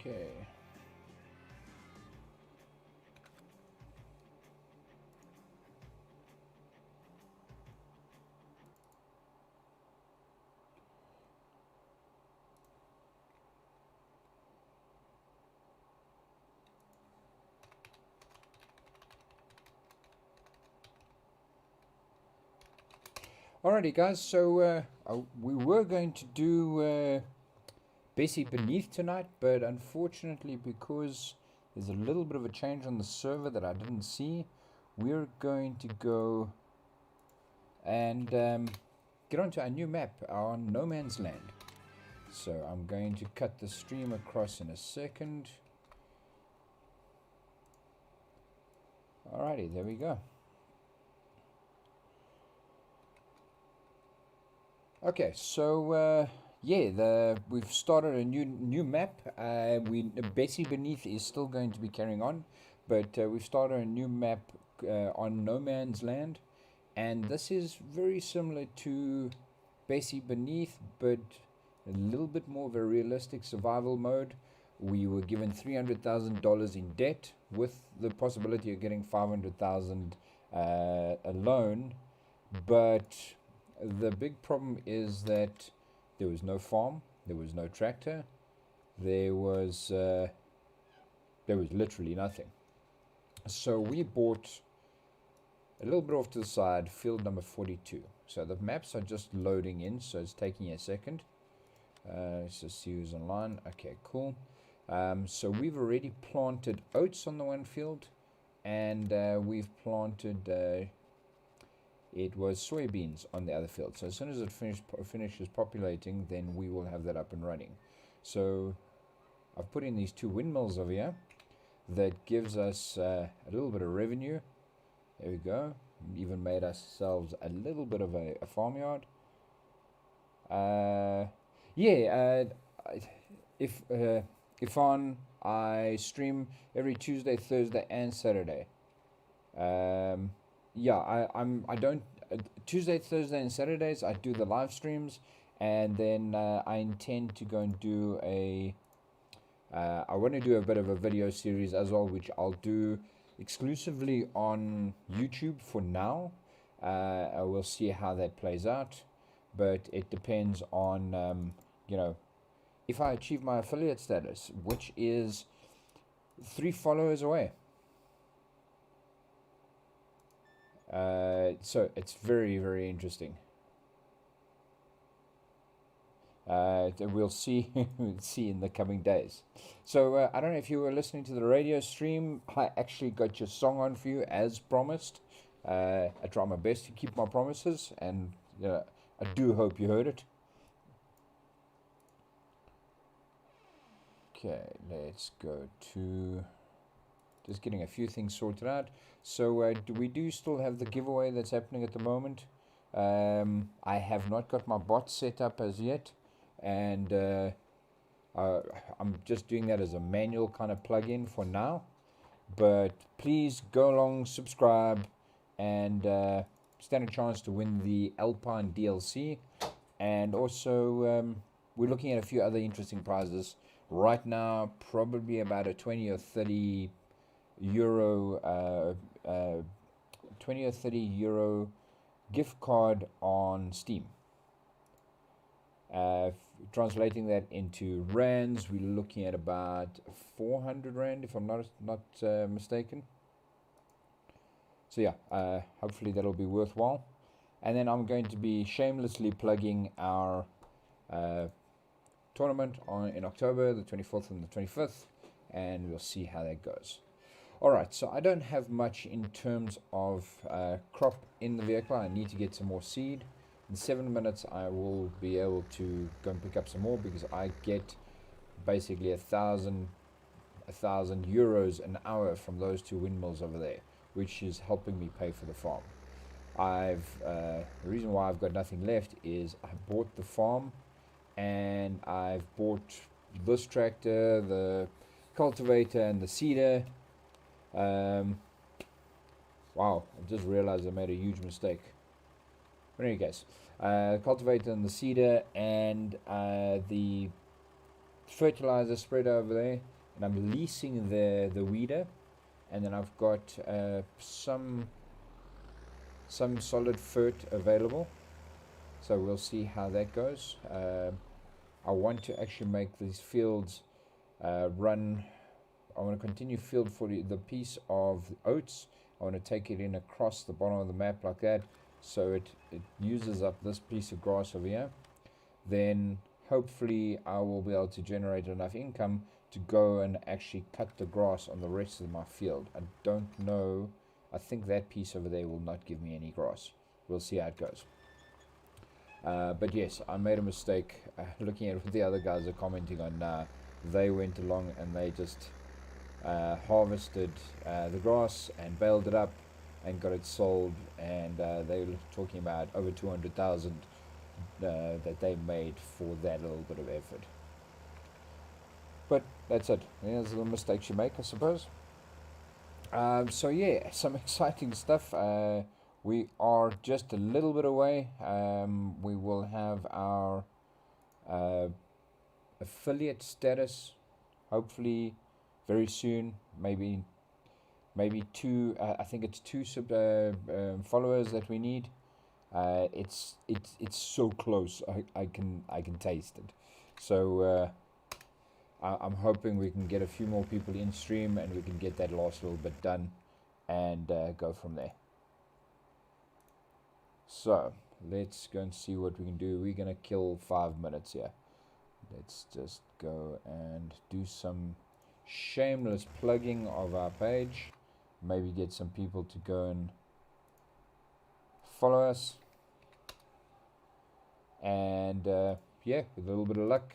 Okay. Alrighty, guys. So we were going to do Bessy Beneath tonight, but unfortunately, because there's a little bit of a change on the server that I didn't see, we're going to go and get onto our new map on No Man's Land. So I'm going to cut the stream across in a second. Alrighty, there we go. Okay, so yeah, we've started a new map. Bessy Beneath is still going to be carrying on, but we've started a new map on No Man's Land, and this is very similar to Bessy Beneath, but a little bit more of a realistic survival mode. We were given $300,000 in debt with the possibility of getting $500,000 a loan, but the big problem is that there was no farm, there was no tractor, there was literally nothing. So we bought a little bit off to the side, field number 42. So the maps are just loading in, so it's taking a second. Let's just see who's online. Okay, cool. So we've already planted oats on the one field, and we've planted it was soybeans on the other field. So as soon as it finishes populating, then we will have that up and running. So I've put in these two windmills over here that gives us a little bit of revenue. There we go. Even made ourselves a little bit of a farmyard. If on I stream every Tuesday, Thursday, and Saturday. Yeah, I don't Tuesday, Thursday, and Saturdays I do the live streams, and then I intend to go and do I want to do a bit of a video series as well, which I'll do exclusively on YouTube for now. I will see how that plays out, but it depends on if I achieve my affiliate status, which is 3 followers away. So it's very, very interesting. We'll see see in the coming days. So I don't know if you were listening to the radio stream. I actually got your song on for you as promised. I try my best to keep my promises, and I do hope you heard it. Okay, let's go to just getting a few things sorted out. So we do still have the giveaway that's happening at the moment. I have not got my bot set up as yet, and I'm just doing that as a manual kind of plug-in for now. But please go along, subscribe, and stand a chance to win the Alpine DLC. And also, we're looking at a few other interesting prizes right now. Probably about a 20 or 30 euro 20 or 30 euro gift card on Steam. Translating that into rands, we're looking at about 400 rand, if I'm not mistaken. So yeah, hopefully that'll be worthwhile. And then I'm going to be shamelessly plugging our tournament in October, the 24th and the 25th, and we'll see how that goes. Alright, so I don't have much in terms of crop in the vehicle. I need to get some more seed. In 7 minutes I will be able to go and pick up some more, because I get basically 1,000 euros an hour from those 2 windmills over there, which is helping me pay for the farm. The reason why I've got nothing left is I bought the farm, and I've bought this tractor, the cultivator, and the seeder. Wow, I just realized I made a huge mistake. But in any case, cultivator and the seeder, and the fertilizer spreader over there, and I'm leasing the weeder, and then I've got some solid fert available, so we'll see how that goes. I want to actually make these fields run. I want to continue field for the piece of oats. I want to take it in across the bottom of the map like that, so it uses up this piece of grass over here. Then hopefully I will be able to generate enough income to go and actually cut the grass on the rest of my field. I don't know. I think that piece over there will not give me any grass. We'll see how it goes. But yes, I made a mistake looking at what the other guys are commenting on. They went along and they just harvested the grass and baled it up and got it sold, and they were talking about over 200,000 that they made for that little bit of effort. But that's it. There's the mistakes you make, I suppose. So yeah, some exciting stuff. We are just a little bit away. We will have our affiliate status hopefully very soon. Maybe two. I think it's two followers that we need. It's so close. I can taste it. So I'm hoping we can get a few more people in stream and we can get that last little bit done and go from there. So let's go and see what we can do. We're gonna kill 5 minutes here. Let's just go and do some shameless plugging of our page. Maybe get some people to go and follow us. And yeah, with a little bit of luck,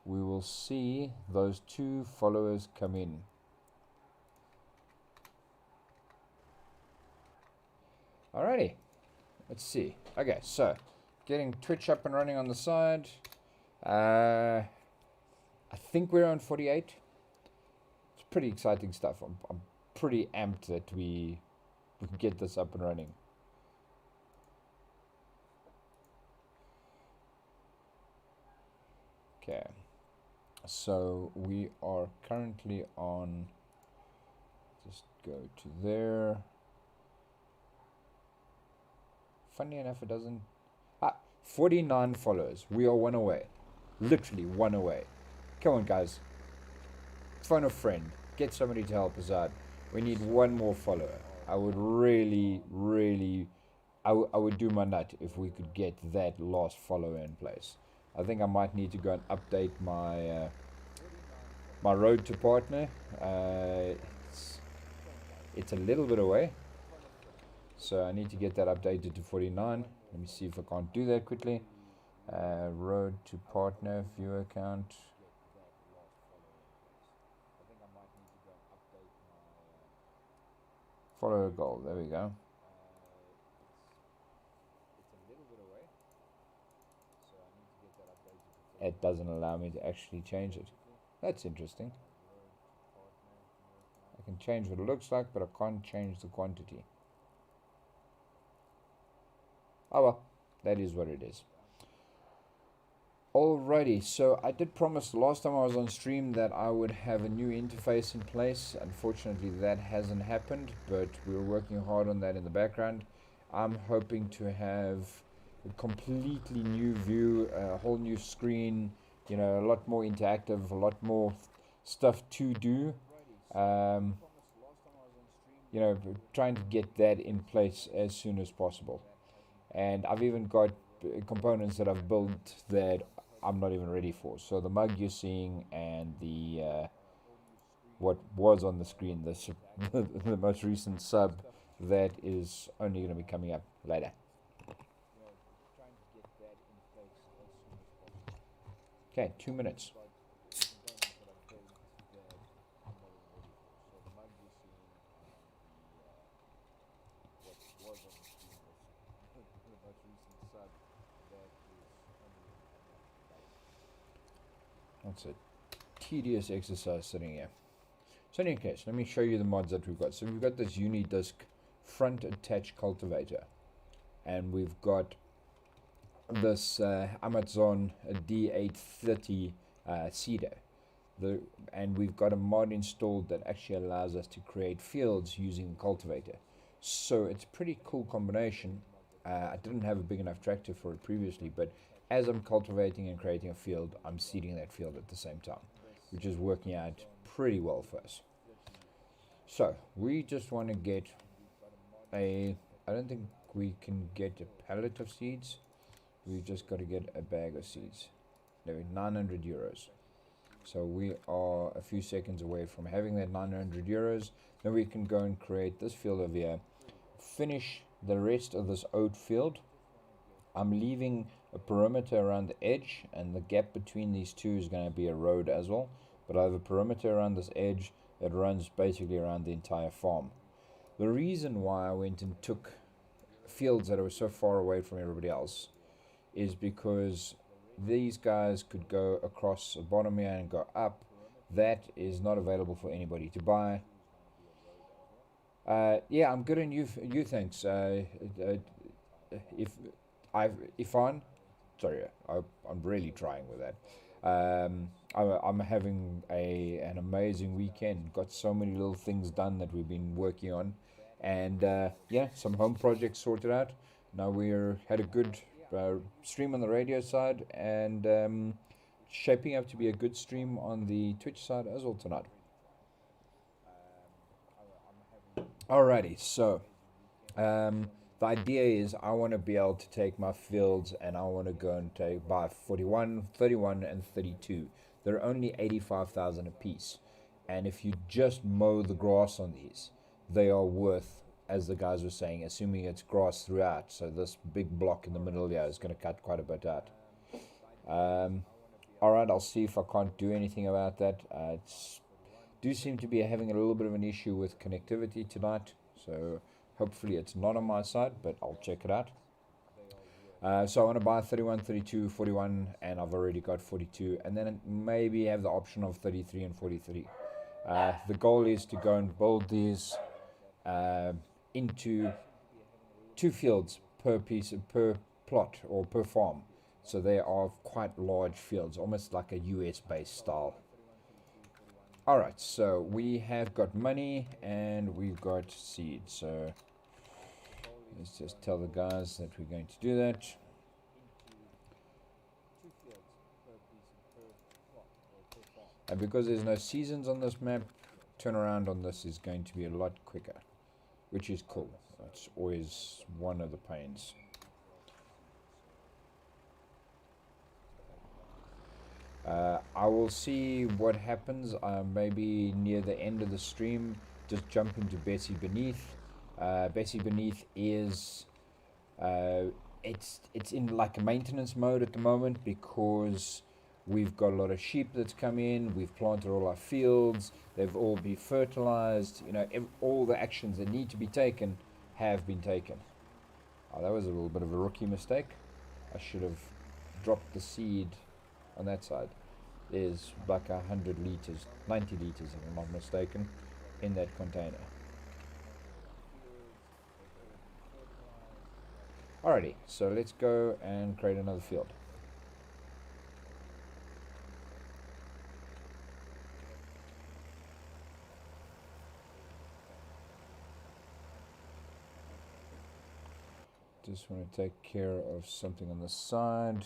we will see those 2 followers come in. Alrighty, let's see. Okay, so getting Twitch up and running on the side. I think we're on 48. It's pretty exciting stuff. I'm pretty amped that we can get this up and running. Okay, so we are currently on, just go to there. Funny enough, it doesn't. 49 followers. We are 1 away. Literally 1 away. Come on, guys. Phone a friend. Get somebody to help us out. We need 1 more follower. I would really, I would do my nut if we could get that last follower in place. I think I might need to go and update my my road to partner. It's a little bit away, so I need to get that updated to 49. Let me see if I can't do that quickly. Road to partner, view account. Follow goal, there we go. It doesn't allow me to actually change it. That's interesting. I can change what it looks like, but I can't change the quantity. Oh well, that is what it is. Alrighty, so I did promise the last time I was on stream that I would have a new interface in place. Unfortunately, that hasn't happened, but we're working hard on that in the background. I'm hoping to have a completely new view, a whole new screen, you know, a lot more interactive, a lot more stuff to do. You know, trying to get that in place as soon as possible. And I've even got components that I've built that I'm not even ready for. So the mug you're seeing and the what was on the screen, the most recent sub, that is only going to be coming up later. Okay, 2 minutes. That's a tedious exercise sitting here. So in any case, let me show you the mods that we've got. So we've got this Unidisc front attached cultivator, and we've got this Amazon D830 seeder. And we've got a mod installed that actually allows us to create fields using the cultivator. So it's a pretty cool combination. I didn't have a big enough tractor for it previously, but as I'm cultivating and creating a field, I'm seeding that field at the same time, which is working out pretty well for us. So we just want to get I don't think we can get a pallet of seeds. We've just got to get a bag of seeds. There, 900 euros. So we are a few seconds away from having that 900 euros. Then we can go and create this field over here. Finish the rest of this oat field. I'm leaving a perimeter around the edge, and the gap between these two is going to be a road as well. But I have a perimeter around this edge that runs basically around the entire farm. The reason why I went and took fields that were so far away from everybody else is because these guys could go across the bottom here and go up. That is not available for anybody to buy. Yeah, I'm good on you thanks. I'm really trying with that. I'm having an amazing weekend. Got so many little things done that we've been working on, and yeah, some home projects sorted out. Now had a good stream on the radio side, and shaping up to be a good stream on the Twitch side as well tonight. Alrighty, so the idea is I want to be able to take my fields and I want to go and buy 41, 31, and 32. They're only 85,000 a piece, and if you just mow the grass on these, they are worth, as the guys were saying, assuming it's grass throughout. So this big block in the middle here is going to cut quite a bit out. Alright, I'll see if I can't do anything about that. Do seem to be having a little bit of an issue with connectivity tonight, so hopefully it's not on my side, but I'll check it out. So I want to buy 31, 32, 41, and I've already got 42, and then maybe have the option of 33 and 43. The goal is to go and build these into 2 fields per piece, per plot or per farm. So they are quite large fields, almost like a US based style. Alright, so we have got money and we've got seed. So let's just tell the guys that we're going to do that. And because there's no seasons on this map, turnaround on this is going to be a lot quicker, which is cool. That's always one of the pains. I will see what happens. Maybe near the end of the stream, just jump into Bessy Beneath. Bessy Beneath is it's in like a maintenance mode at the moment because we've got a lot of sheep that's come in. We've planted all our fields. They've all been fertilized. You know, all the actions that need to be taken have been taken. Oh, that was a little bit of a rookie mistake. I should have dropped the seed on that side. There's like 100 liters, 90 liters if I'm not mistaken, in that container. Alrighty, so let's go and create another field. Just want to take care of something on the side.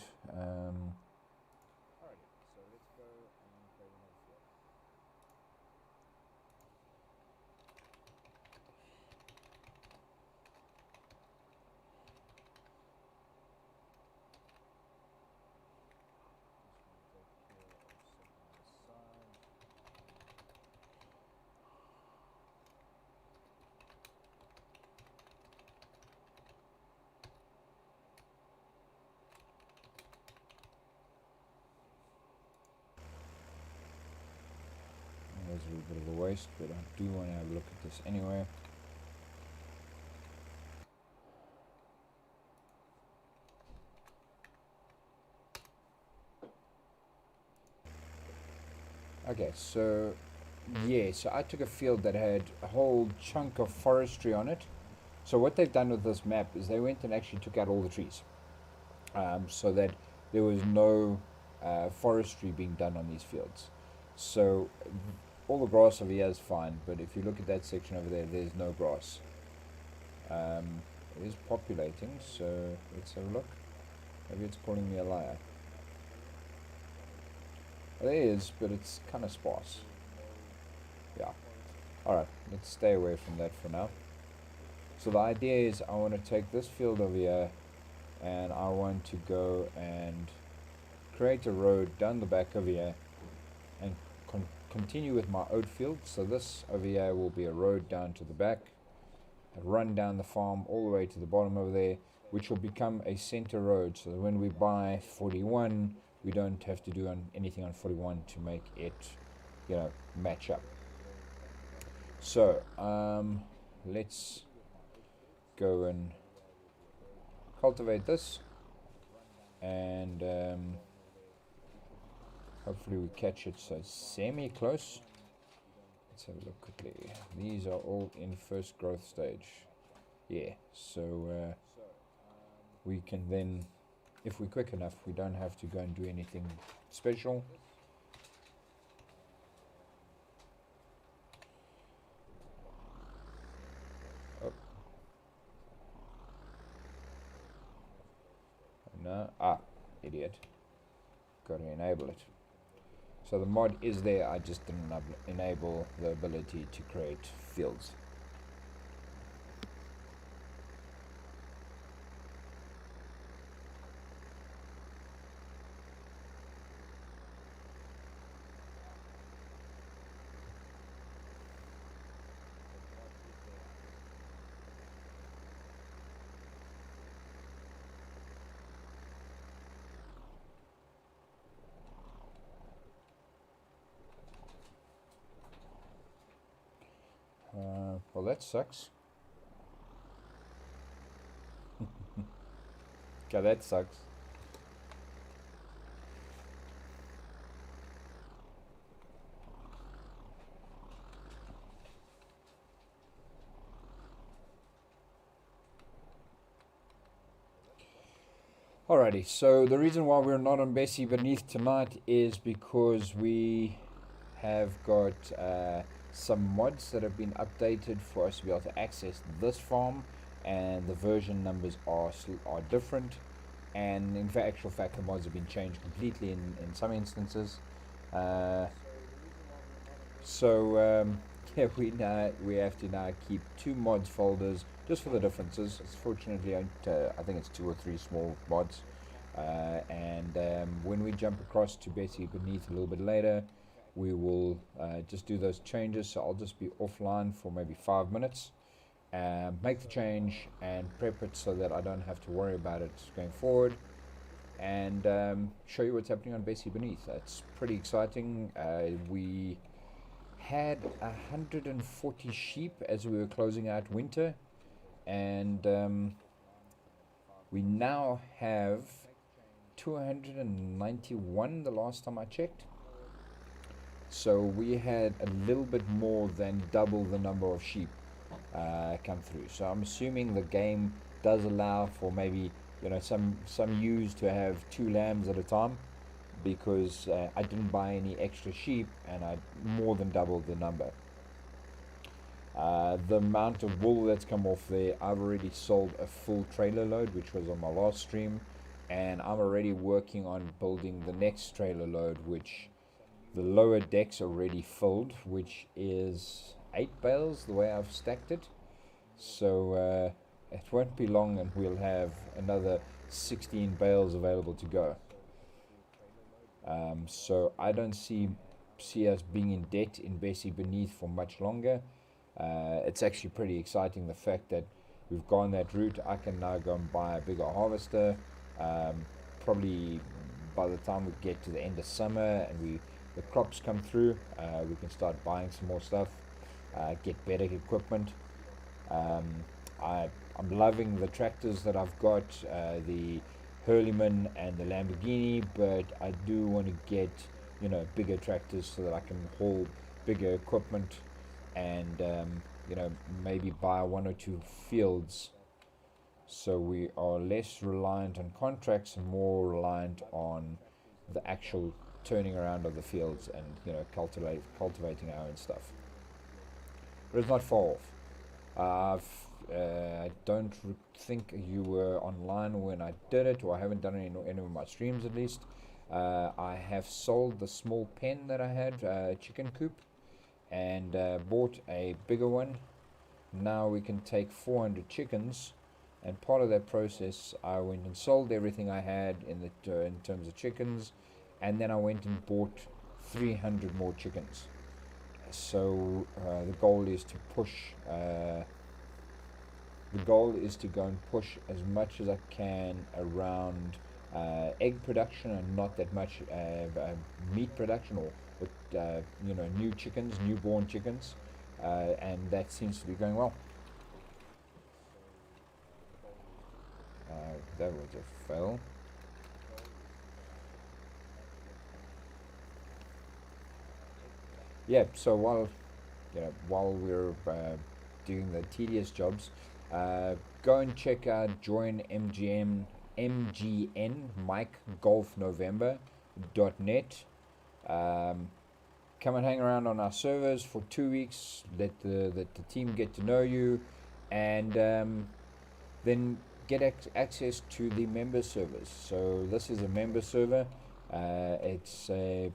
There's a little bit of a waste, but I do want to have a look at this anyway. Okay, so yeah, so I took a field that had a whole chunk of forestry on it. So what they've done with this map is they went and actually took out all the trees, so that there was no forestry being done on these fields. So all the grass over here is fine, but if you look at that section over there, there's no grass. It is populating, so let's have a look. Maybe it's calling me a liar. Well, there is, but it's kind of sparse. Yeah. Alright, let's stay away from that for now. So the idea is I want to take this field over here and I want to go and create a road down the back over here and continue with my oat field. So this over here will be a road down to the back and run down the farm all the way to the bottom over there, which will become a center road, so that when we buy 41 we don't have to do anything on 41 to make it, you know, match up. So let's go and cultivate this, and hopefully we catch it so semi close. Let's have a look quickly. These are all in first growth stage. Yeah, so we can then, if we're quick enough, we don't have to go and do anything special. Oh. No, idiot. Got to enable it. So the mod is there, I just didn't enable the ability to create fields. Well, that sucks. Okay, that sucks. Alrighty, so the reason why we're not on Bessy Beneath tonight is because we have got some mods that have been updated for us to be able to access this farm, and the version numbers are different, and in actual fact the mods have been changed completely in some instances. Yeah, we have to now keep 2 mods folders just for the differences. Fortunately, I think it's 2 or 3 small mods, and when we jump across to Bessy Beneath a little bit later, we will just do those changes. So I'll just be offline for maybe 5 minutes, make the change and prep it so that I don't have to worry about it going forward, and show you what's happening on Bessy Beneath. It's pretty exciting. We had 140 sheep as we were closing out winter, and we now have 291 the last time I checked. So we had a little bit more than double the number of sheep come through. So I'm assuming the game does allow for maybe, you know, some ewes to have 2 lambs at a time, because I didn't buy any extra sheep and I more than doubled the number. The amount of wool that's come off there, I've already sold a full trailer load, which was on my last stream, and I'm already working on building the next trailer load, which the lower deck's already filled, which is 8 bales the way I've stacked it. So it won't be long and we'll have another 16 bales available to go. So I don't see us being in debt in Bessy Beneath for much longer. It's actually pretty exciting, the fact that we've gone that route. I can now go and buy a bigger harvester. Probably by the time we get to the end of summer and the crops come through, we can start buying some more stuff, get better equipment. I'm loving the tractors that I've got, the Hurleyman and the Lamborghini, but I do want to get, you know, bigger tractors so that I can haul bigger equipment, and you know, maybe buy 1 or 2 fields, so we are less reliant on contracts and more reliant on the actual turning around of the fields and cultivating our own stuff. But it's not far off. I don't think you were online when I did it, or I haven't done it in any of my streams at least. I have sold the small pen that I had, chicken coop, and bought a bigger one. Now we can take 400 chickens, and part of that process I went and sold everything I had in terms of chickens, and then I went and bought 300 more chickens. So the goal is to push. The goal is to go and push as much as I can around egg production and not that much meat production, or new chickens, newborn chickens, and that seems to be going well. That was a fail. Yeah. So while we're doing the tedious jobs, go and check out join MGN Mike Golf November .net. Come and hang around on our servers for 2 weeks. Let the team get to know you, and then get access to the member servers. So this is a member server. It's a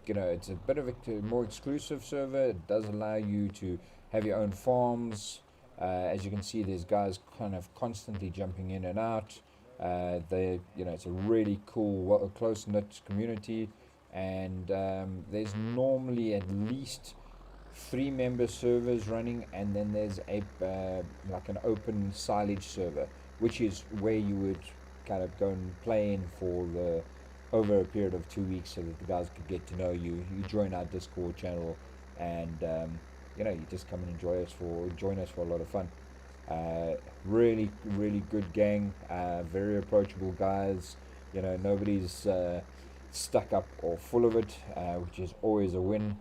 it's a bit of a more exclusive server. It does allow you to have your own farms. As you can see, there's guys kind of constantly jumping in and out. It's a really cool, close-knit community, and there's normally at least 3 member servers running, and then there's a like an open silage server, which is where you would kind of go and play in for the over a period of 2 weeks, so that the guys could get to know you. You join our Discord channel, and you just come and join us for a lot of fun. Really, really good gang. Very approachable guys. Nobody's stuck up or full of it, which is always a win.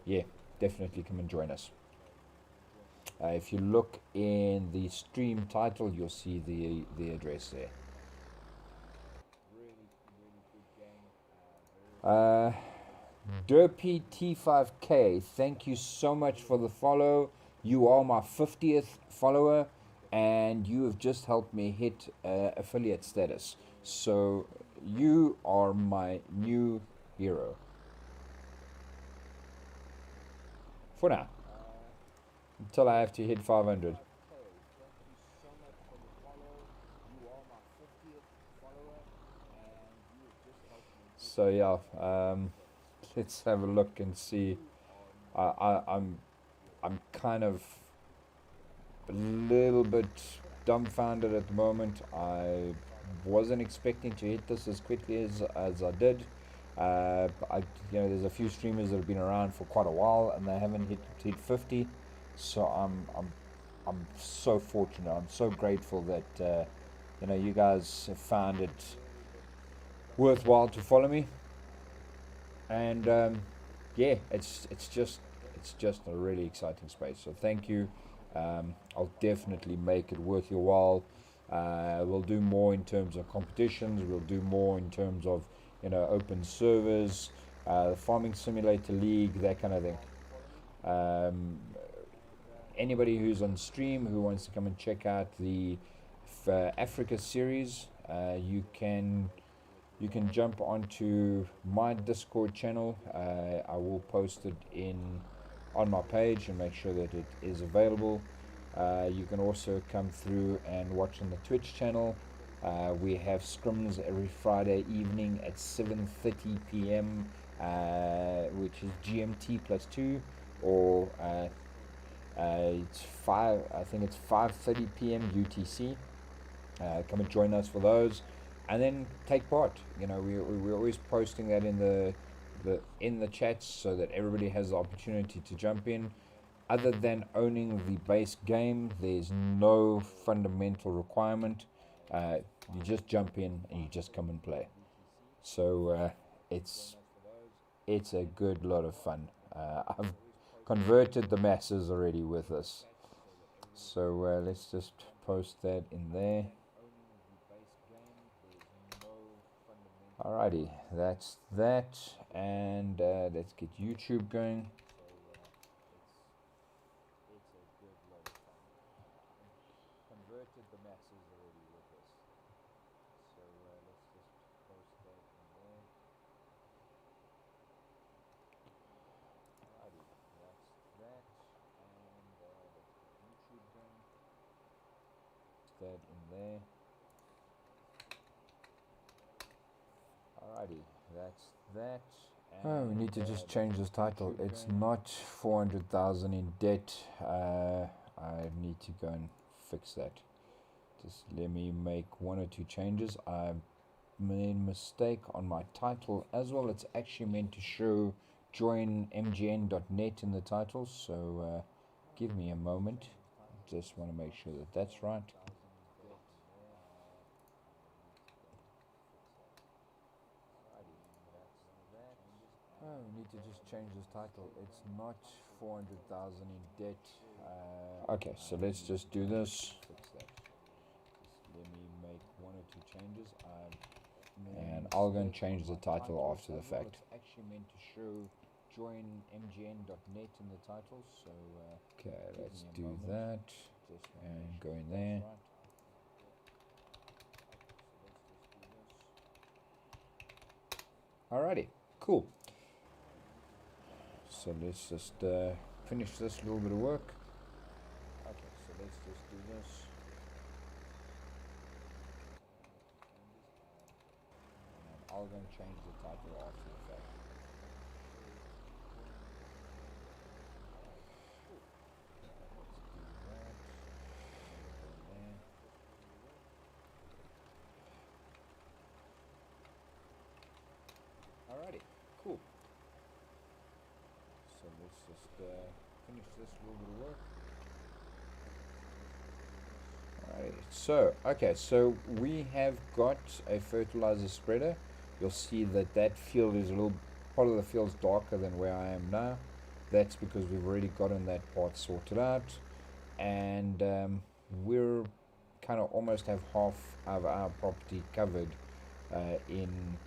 Yeah, definitely come and join us. If you look in the stream title, you'll see the address there. Derpy T5K, thank you so much for the follow. You are my 50th follower, and you have just helped me hit affiliate status. So you are my new hero. For now. Until I have to hit 500. So yeah, let's have a look and see. I'm kind of a little bit dumbfounded at the moment. I wasn't expecting to hit this as quickly as I did. There's a few streamers that have been around for quite a while and they haven't hit 50. So I'm so fortunate. I'm so grateful that you guys have found it worthwhile to follow me. And yeah, it's just a really exciting space. So thank you. I'll definitely make it worth your while. We'll do more in terms of competitions. We'll do more in terms of open servers, the farming simulator league, that kind of thing. Anybody who's on stream who wants to come and check out the Africa series, you can jump onto my Discord channel. I will post it on my page and make sure that it is available. You can also come through and watch on the Twitch channel. We have scrims every Friday evening at 7:30 p.m., which is GMT +2, or it's 5. I think it's 5:30 p.m. UTC. Come and join us for those, and then take part. We're always posting that in the chats so that everybody has the opportunity to jump in. Other than owning the base game, there's no fundamental requirement. You just jump in and you just come and play. So it's a good lot of fun. I've converted the masses already with this. So let's just post that in there. Alrighty, that's that, and let's get YouTube going. Converted the masses already with this, so let's just post that in there. Alrighty, that's that, and let's get YouTube going. That in there. Alrighty, that's that. Oh, we need to just change this title. It's not 400,000 in debt. I need to go and fix that. Just let me make one or two changes. I made a mistake on my title as well. It's actually meant to show join mgn.net in the title, so give me a moment. Just want to make sure that that's right. Oh, we need to just change this title. It's not 400,000 in debt. Okay, so let's just do this. Just let me make one or two changes. And I'll go and change the title after the fact. It's actually meant to show join mgn.net in the title, so okay, let's do that and go in there. Alrighty, cool. So let's just finish this little bit of work. Okay, so let's just do this. And I'll go and change the title after the fact. Alrighty, cool. So let's just finish this little bit of work. Alright, so okay, so we have got a fertilizer spreader. You'll see that that field is a little, part of the field's darker than where I am now. That's because we've already gotten that part sorted out, and we're kind of almost have half of our property covered in,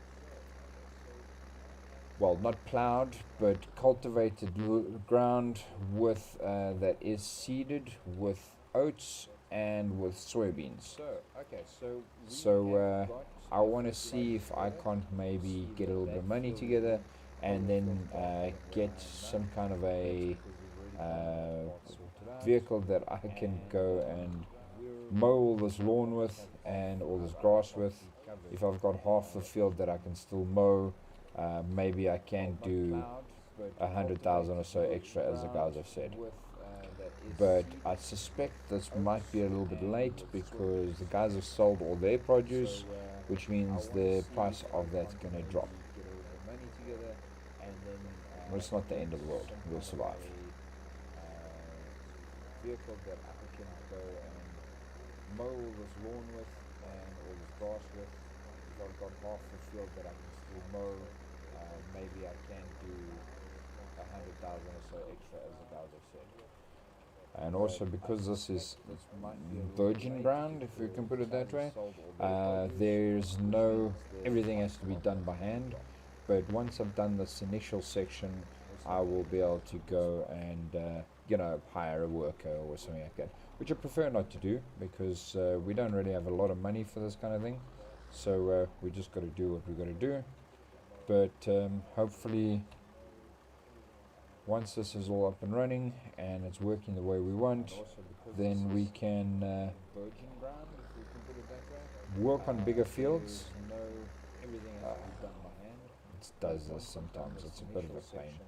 well, not plowed, but cultivated ground with that is seeded with oats and with soybeans. So I want to see if I can't maybe get a little bit of money together and then get some kind of a vehicle that I can go and mow all this lawn with and all this grass with. If I've got half the field that I can still mow, maybe I can do 100,000 or so extra, as the guys have said. But I suspect this might be a little bit late because the guys have sold all their produce, which means the price of that's going to drop. But it's not the end of the world. We'll survive. Vehicle that I can go and mow all this lawn with and all this grass with. If I've got half the field that I can still mow, maybe I can do 100,000 or so extra, as the guys have said. And also because this is virgin ground, if you can put it that way, there's no, everything has to be done by hand. But once I've done this initial section, I will be able to go and hire a worker or something like that, which I prefer not to do because we don't really have a lot of money for this kind of thing. So we just got to do what we got to do. But hopefully, once this is all up and running and it's working the way we want, then we can work on bigger fields. It does this sometimes. It's a bit of a pain.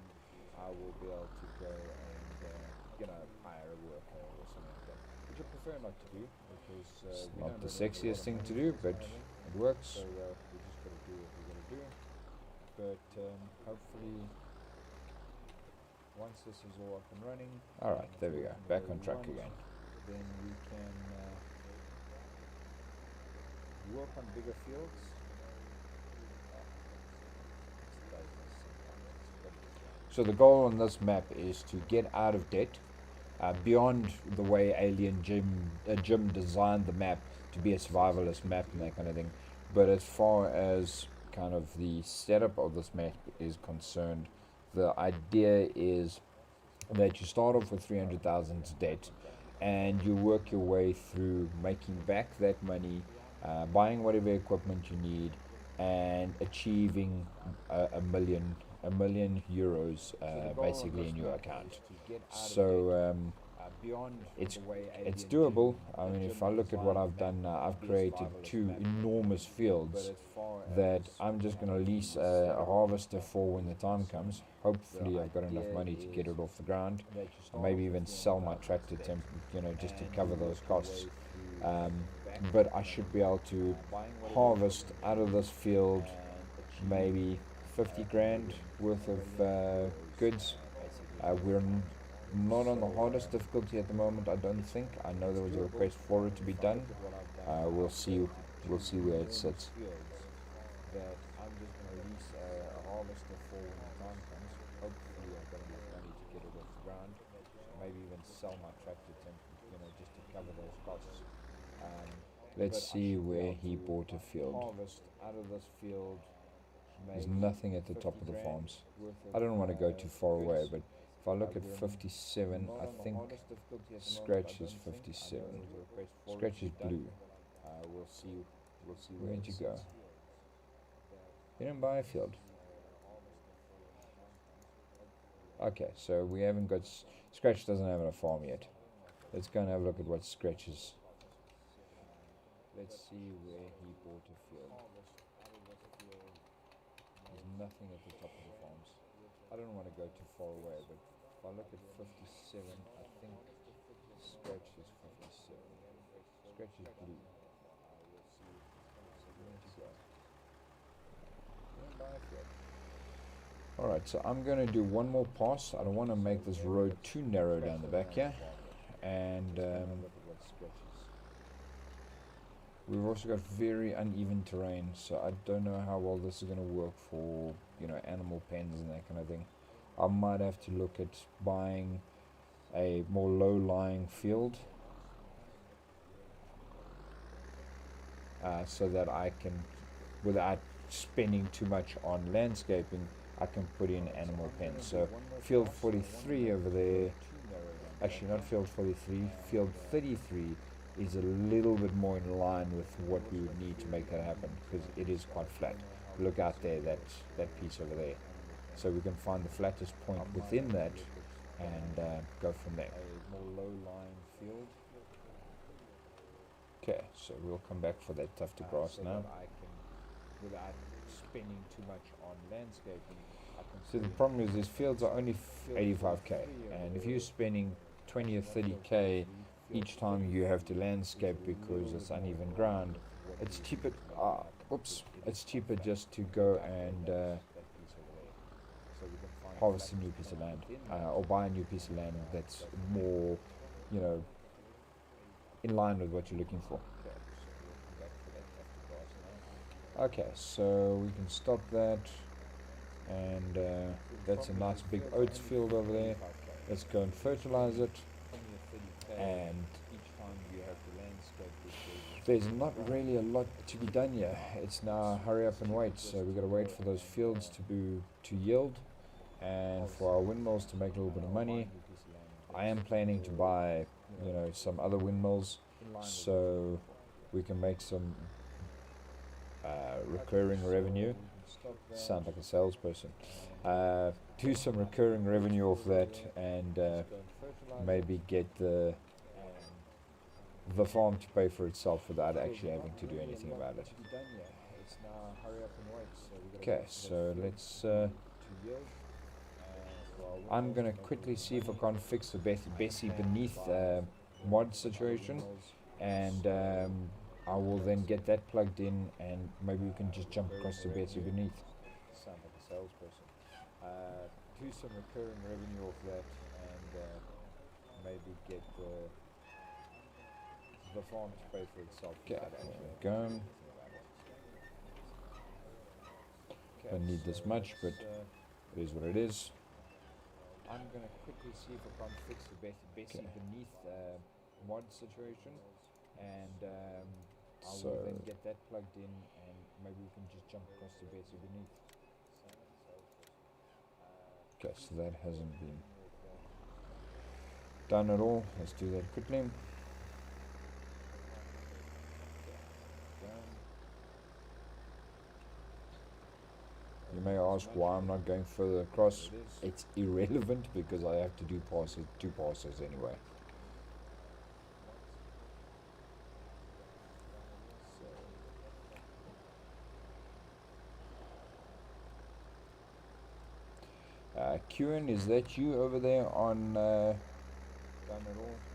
I will be able to go and hire a worker or something like that, which I prefer not to do because it's not the sexiest thing to do, but it works. So we just got to do what we got to do. But hopefully, once this is all up and running, all right, there we go, back on track again. Then we can work on bigger fields. So the goal on this map is to get out of debt, beyond the way Alien Jim designed the map to be a survivalist map and that kind of thing. But as far as kind of the setup of this map is concerned, the idea is that you start off with 300,000 debt, and you work your way through making back that money, buying whatever equipment you need, and achieving a million euros basically in your account. So it's doable. I mean, if I look at what I've done now, I've created 2 enormous fields that I'm just going to lease a harvester for when the time comes. Hopefully I've got enough money to get it off the ground, or maybe even sell my tractor just to cover those costs. But I should be able to harvest out of this field maybe 50 grand worth of goods. We're not on the hardest difficulty at the moment, I don't think. I know there was a request for it to be done. We'll see where it sits. That I'm just going to lease a harvester for when the time comes. Hopefully I've got enough money to get it off the ground, maybe even sell my tractor just to cover those costs. Let's see where he bought a field. Harvest out of this field. There's nothing at the top of the farms. I don't want to go too far away, but if I look at 57, I think Scratch is 57. Scratch is blue. We'll see. Where'd you go? You didn't buy a field. Okay, so we haven't got... Scratch doesn't have a farm yet. Let's go and have a look at what Scratch is. Let's see where he bought a field. There's nothing at the top of the farms. I don't want to go too far away, but if I look at 57, I think Scratch is 57. Scratch is blue. Alright, so I'm going to do one more pass. I don't want to make this road too narrow down the back here. And we've also got very uneven terrain, so I don't know how well this is going to work for, animal pens and that kind of thing. I might have to look at buying a more low-lying field so that I can, without spending too much on landscaping, I can put in animal pens. So field 43 over there, actually not field 43, field 33 is a little bit more in line with what we would need to make that happen, because it is quite flat. Look out there, that piece over there. So we can find the flattest point within that and go from there. A more low-lying field. Okay, so we'll come back for that tufted grass now. Without spending too much on landscaping. So the problem is these fields are only 85k, and if you're spending 20 or 30k each time you have to landscape because it's uneven ground, it's cheaper. It's cheaper just to go and harvest a new piece of land, or buy a new piece of land that's more, in line with what you're looking for. Okay, so we can stop that, and that's a nice big oats field over there. Let's go and fertilize it, and there's not really a lot to be done here. It's now hurry up and wait, so we've got to wait for those fields to yield, and for our windmills to make a little bit of money. I am planning to buy, some other windmills, so we can make some recurring revenue. Sound like a salesperson. Do some recurring revenue off that, and maybe get the farm to pay for itself without actually having to do anything about it. Okay, so let's I'm gonna quickly see if I can't fix the Bessy Beneath mod situation, and I will then get that plugged in, and maybe we can just jump across to Bessy Beneath. Sound like a salesperson. Do some recurring revenue off that, and maybe get the farm to pay for itself. Okay, there we go. Don't need this much, but it is what it is. I'm gonna quickly see if I can't fix the Bessy Beneath mod situation, and So I will then get that plugged in, and maybe we can just jump across to Bessy Beneath. Okay, so that hasn't been done at all. Let's do that quickly. You may ask why I'm not going further across. It's irrelevant because I have to do two passes anyway. Kieran, is that you over there on the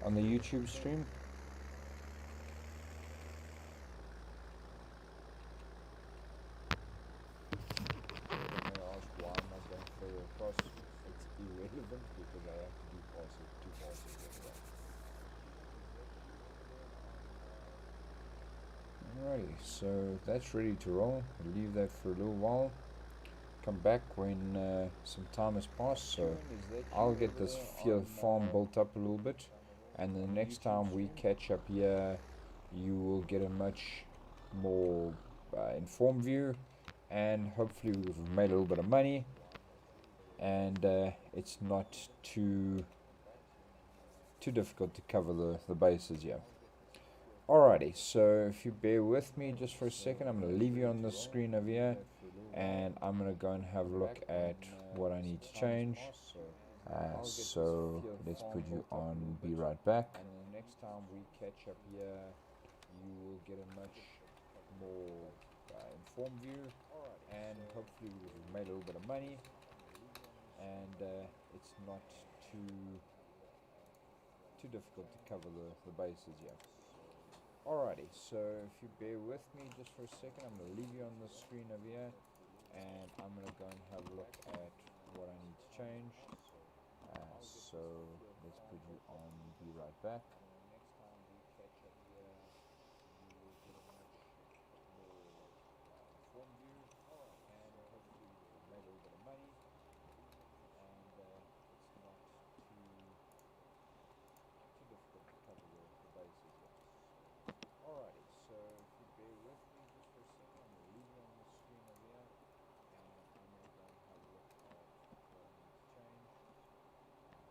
YouTube stream? You may ask why I'm not going further across. It's irrelevant because I have to do two passes anyway. Alrighty, so that's ready to roll. We'll leave that for a little while. Come back when some time has passed, so I'll get this farm built up a little bit, and the next time we catch up here you will get a much more informed view, and hopefully we've made a little bit of money, and it's not too difficult to cover the bases here. Alrighty, so if you bear with me just for a second, I'm going to leave you on the screen over here, and I'm going to go and have a look at what I need to change. So let's put you on be right back. And the next time we catch up here, you will get a much more informed view, and hopefully we've made a little bit of money, and it's not too difficult to cover the bases here. Alrighty, so if you bear with me just for a second, I'm going to leave you on the screen over here, and I'm going to go and have a look at what I need to change. So let's put you on be right back. Next time we catch up here, you will get a much more informed view, and hopefully we've made a little bit of money, and it's not too difficult to cover the bases here.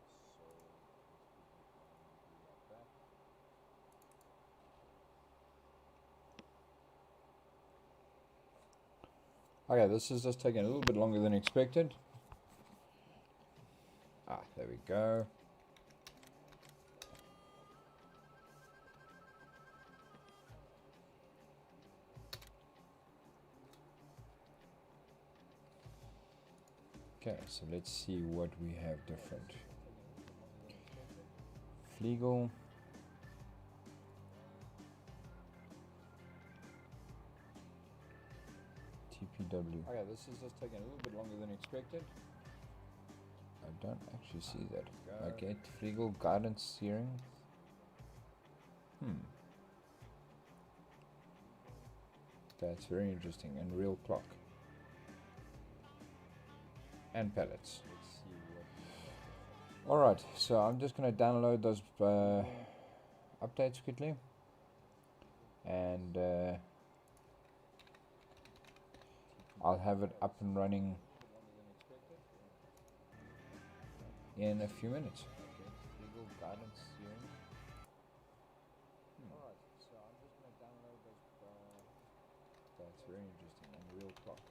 Alrighty, so if you bear with me just for a second, I'm going to leave you on the screen over here, and I'm going to go and have a look at what I need to change. So let's put you on be right back. Okay, this is just taking a little bit longer than expected. There we go. Okay, so let's see what we have different. Flegel. TPW. Okay, this is just taking a little bit longer than expected. I don't actually see that. Okay, Flegel guidance steering. That's very interesting. And real clock. And pellets. Alright, so I'm just going to download those updates quickly, and I'll have it up and running in a few minutes. Legal guidance steering. Alright, so I'm just going to download those. That's very interesting. And real clock.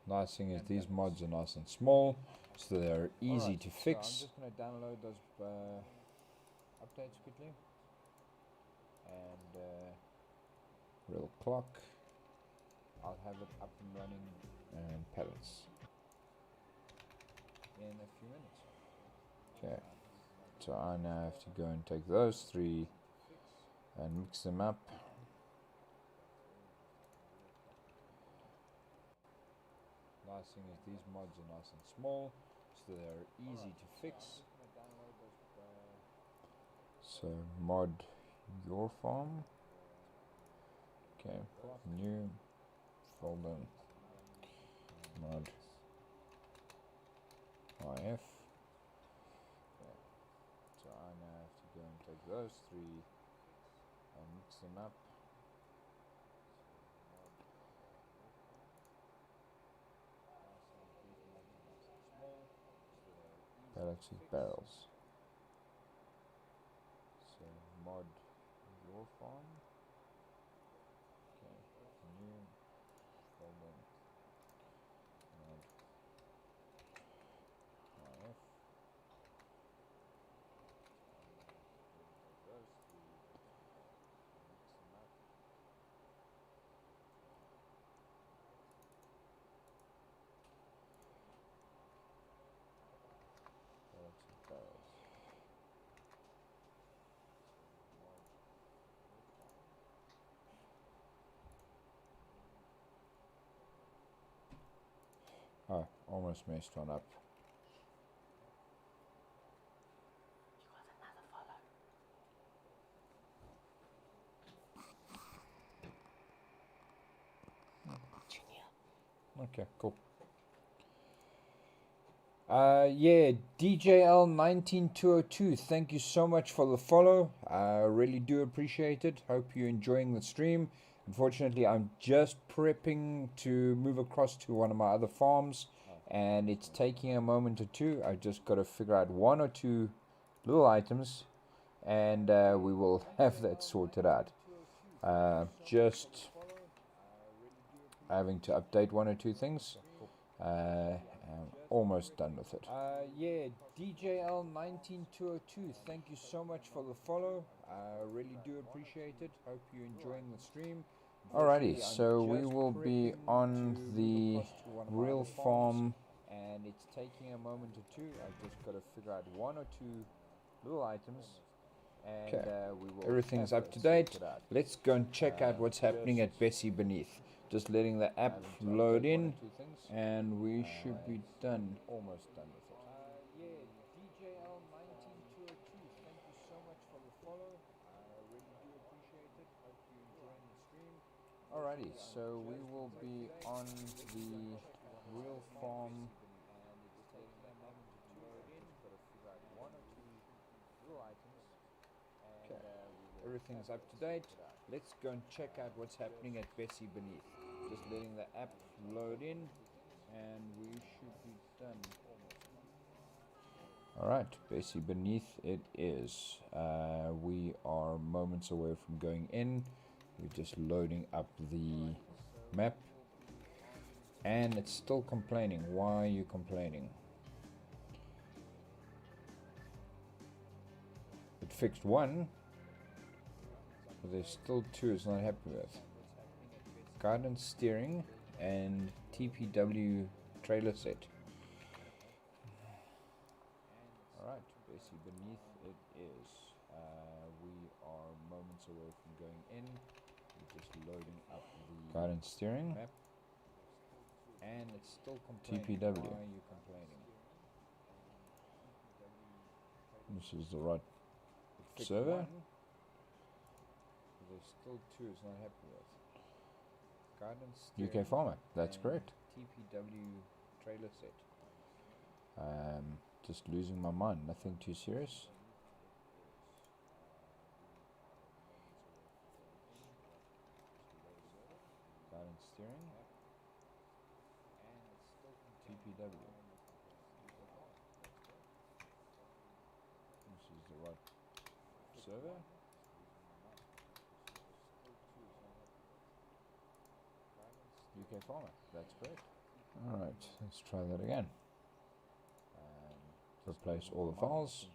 Nice thing is these mods are nice and small, so they're easy to fix. So I'm just going to download those updates quickly, and real clock. I'll have it up and running, and pellets in a few minutes. Okay, so I now have to go and take those three and mix them up. Nice thing is these mods are nice and small, so they're easy to fix. So mod your farm. Okay, new folder, mod if. So I now have to go and take those three and mix them up. Galaxy barrels. So mod your farm. Okay, new folder. Mod IF. Galaxy barrels. Oh, almost messed one up. Okay, cool. Yeah, DJL19202, thank you so much for the follow. I really do appreciate it. Hope you're enjoying the stream. Unfortunately, I'm just prepping to move across to one of my other farms, and it's taking a moment or two. I've just got to figure out one or two little items, and we will have that sorted out. Just having to update one or two things. I'm almost done with it. Yeah, DJL19202, thank you so much for the follow. I really do appreciate it. Hope you're enjoying the stream. Alrighty, so we will be on the real farm, and it's taking a moment or two. I've just got to figure out one or two little items. Okay, everything's up to date. Let's go and check out what's happening at Bessy Beneath. Just letting the app load in, and we should be done. Almost done with it. Yeah, DJL19202, thank you so much for the follow. I really do appreciate it. Hope you're enjoying the stream. Alrighty, so we will be on the real farm. And it's taking a moment to load in. Got to figure out one or two little items. Okay, everything's up to date. Let's go and check out what's happening at Bessy Beneath. Just letting the app load in, and we should be done. Alright, Bessy Beneath it is. We are moments away from going in. We're just loading up the map, and it's still complaining. Why are you complaining? It fixed one, but there's still two it's not happy with. Guidance steering and TPW trailer set. Alright, Bessy Beneath it is. We are moments away from going in. We're just loading up the guidance steering map, and it's still complaining. TPW. Why are you complaining? This is the right server. There's still two it's not happy with. UK Farmer, that's correct. TPW trailer set. Just losing my mind, nothing too serious. Guidance steering. TPW. This is the right server. UK Farmer, that's correct. Alright, let's try that again. Replace all the files.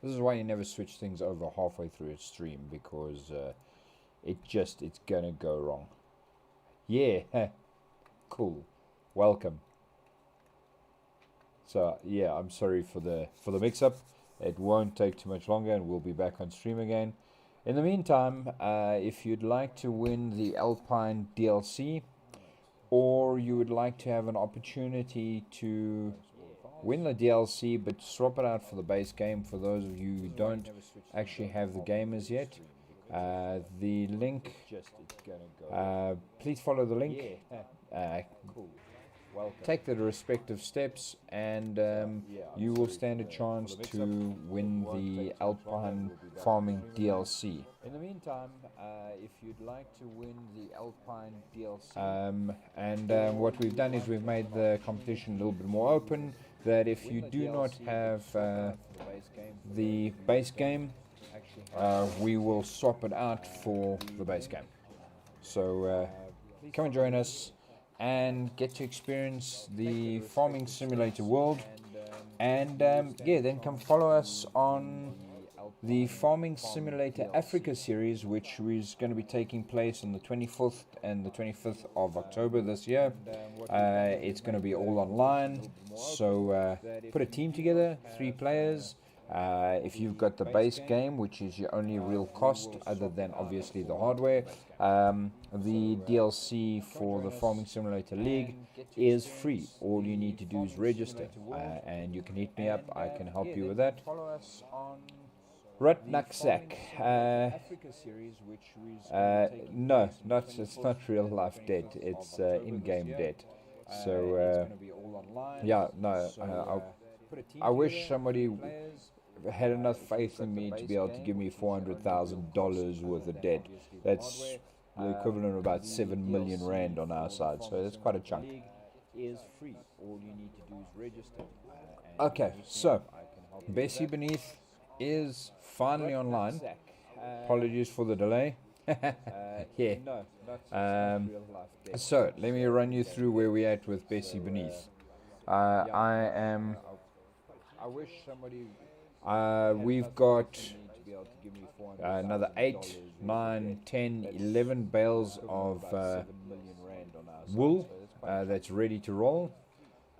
This is why you never switch things over halfway through a stream, because it's gonna go wrong. Yeah, cool. Welcome. So yeah, I'm sorry for the mix-up. It won't take too much longer, and we'll be back on stream again. In the meantime, if you'd like to win the Alpine DLC, or you would like to have an opportunity to win the DLC but swap it out for the base game, for those of you who don't actually have the game as yet, the link, please follow the link. take the respective steps, and you will stand a chance to win the Alpine Farming DLC. In the meantime, if you'd like to win the Alpine DLC, what we've done is we've made the competition a little bit more open, that if you do not have the base game, we will swap it out for the base game. So come and join us and get to experience the farming simulator world, and then come follow us on the Farming Simulator Africa series, which is going to be taking place on the 24th and the 25th of October this year. It's going to be all online, so put a team together, 3 players. If you've got the base game, which is your only real cost other than obviously the hardware, the DLC for the Farming Simulator League is free. All you need to do is register, and you can hit me up. I can help you with that. Rutnacksack. No, it's not real life debt. It's in-game debt. So I wish somebody had enough faith in me to be able to give me $400,000 worth of debt. That's the equivalent of about 7 million rand on our side, so that's quite a chunk. Okay, so Bessy Beneath is finally online. Apologies for the delay. So let me run you through where we're at with Bessy Beneath. We've got another 8, 9, 10, 11 bales of wool that's ready to roll.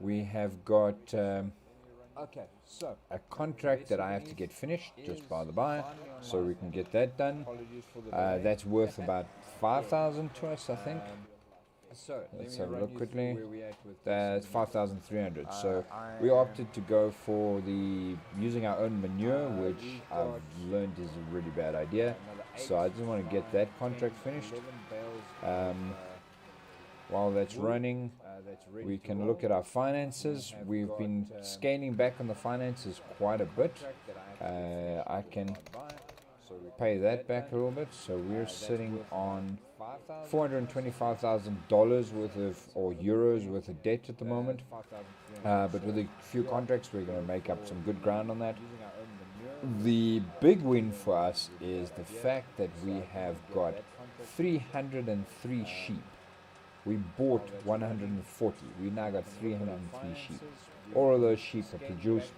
We have got a contract that I have to get finished, just by the by, so we can get that done. That's worth about 5,000 to us, I think. Let's have a look quickly. That's 5,300. So we opted to go for using our own manure, which I've learned is a really bad idea. So I just want to get that contract finished. While that's running, we can look at our finances. We've been scaling back on the finances quite a bit. I can pay that back a little bit. So we're sitting on $425,000 worth of, or euros worth of debt at the moment. But with a few contracts, we're going to make up some good ground on that. The big win for us is the fact that we have got 303 sheep. We bought 140. We now got 303 sheep. All of those sheep are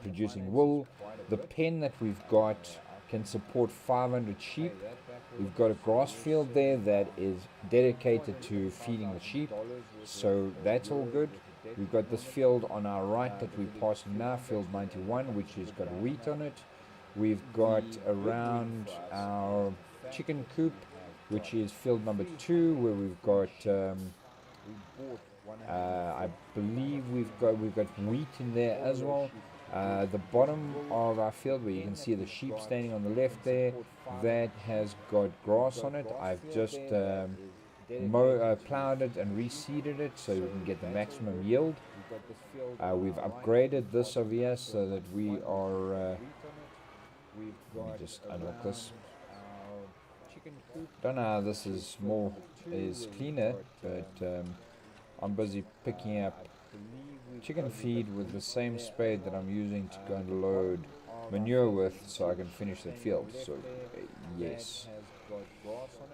producing wool. The pen that we've got can support 500 sheep. We've got a grass field there that is dedicated to feeding the sheep, so that's all good. We've got this field on our right that we're passing now, field 91, which has got wheat on it. We've got around our chicken coop, which is field number 2, where we've got I believe we've got wheat in there as well. The bottom of our field, where you can see the sheep standing on the left there, that has got grass on it. I've just plowed it and reseeded it so we can get the maximum yield. We've upgraded this over here so that we are let me just unlock this. Don't know how this is cleaner, but I'm busy picking up chicken feed with the same spade that I'm using to go and load manure with, so I can finish that field. So yes.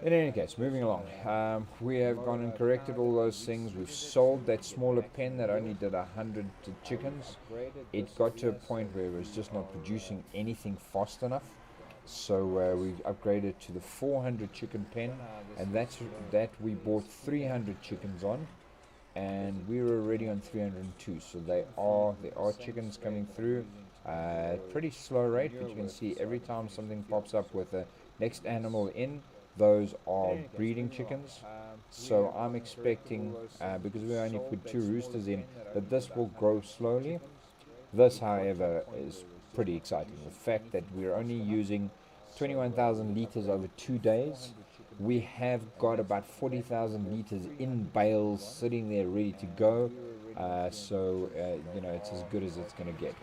In any case, moving along, we have gone and corrected all those things. We've sold that smaller pen that only did 100 chickens. It got to a point where it was just not producing anything fast enough. So we upgraded to the 400 chicken pen, and that we bought 300 chickens on, and we were already on 302. So there are chickens coming through, pretty slow rate, but you can see every time something pops up with the next animal in, those are breeding chickens. So I'm expecting, because we only put 2 roosters in, that this will grow slowly. This, however, is pretty exciting. The fact that we're only using 21,000 liters over 2 days, We have got about 40,000 liters in bales sitting there ready to go. So it's as good as it's going to get.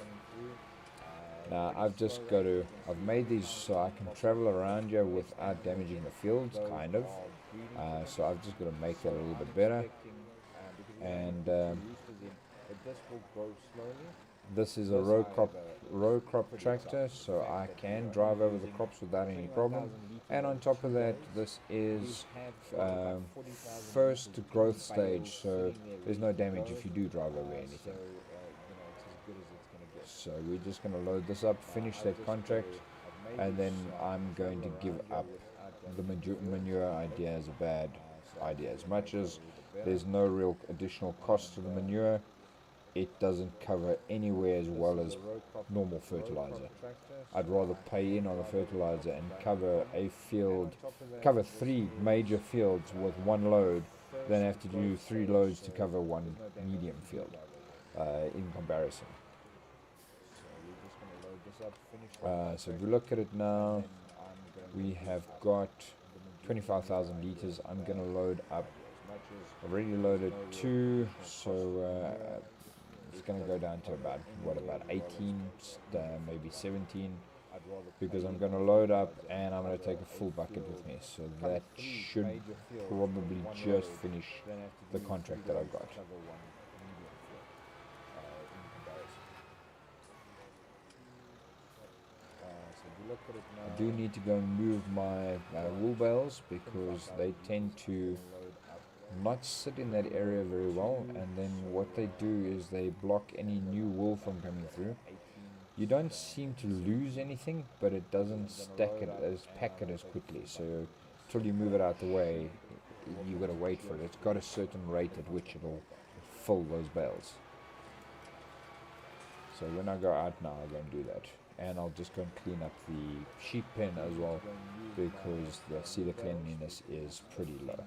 Now I've made these so I can travel around here without damaging the fields, kind of. So I've just got to make that a little bit better. And this is a row crop tractor, so I can drive over the crops without any problem. And on top of that, this is first growth stage, so there's no damage if you do drive over anything. So we're just going to load this up, finish that contract, and then I'm going to give up the manure idea as a bad idea. As much as there's no real additional cost to the manure, it doesn't cover anywhere as well as normal fertilizer. I'd rather pay in on the fertilizer and cover 3 major fields with one load than have to do 3 loads to cover one medium field in comparison. So if we look at it now, we have got 25,000 liters. I'm going to load up. I've already loaded 2, so it's going to go down to about 18, maybe 17, because I'm going to load up and I'm going to take a full bucket with me. So that should probably just finish the contract that I've got. I do need to go and move my wool bales because they tend to not sit in that area very well, and then what they do is they block any new wool from coming through. You don't seem to lose anything, but it doesn't pack it as quickly. So until you move it out the way, you got to wait for it. It's got a certain rate at which it'll fill those bales. So when I go out now, I'll go and do that. And I'll just go and clean up the sheep pen as well, because the cleanliness is pretty low.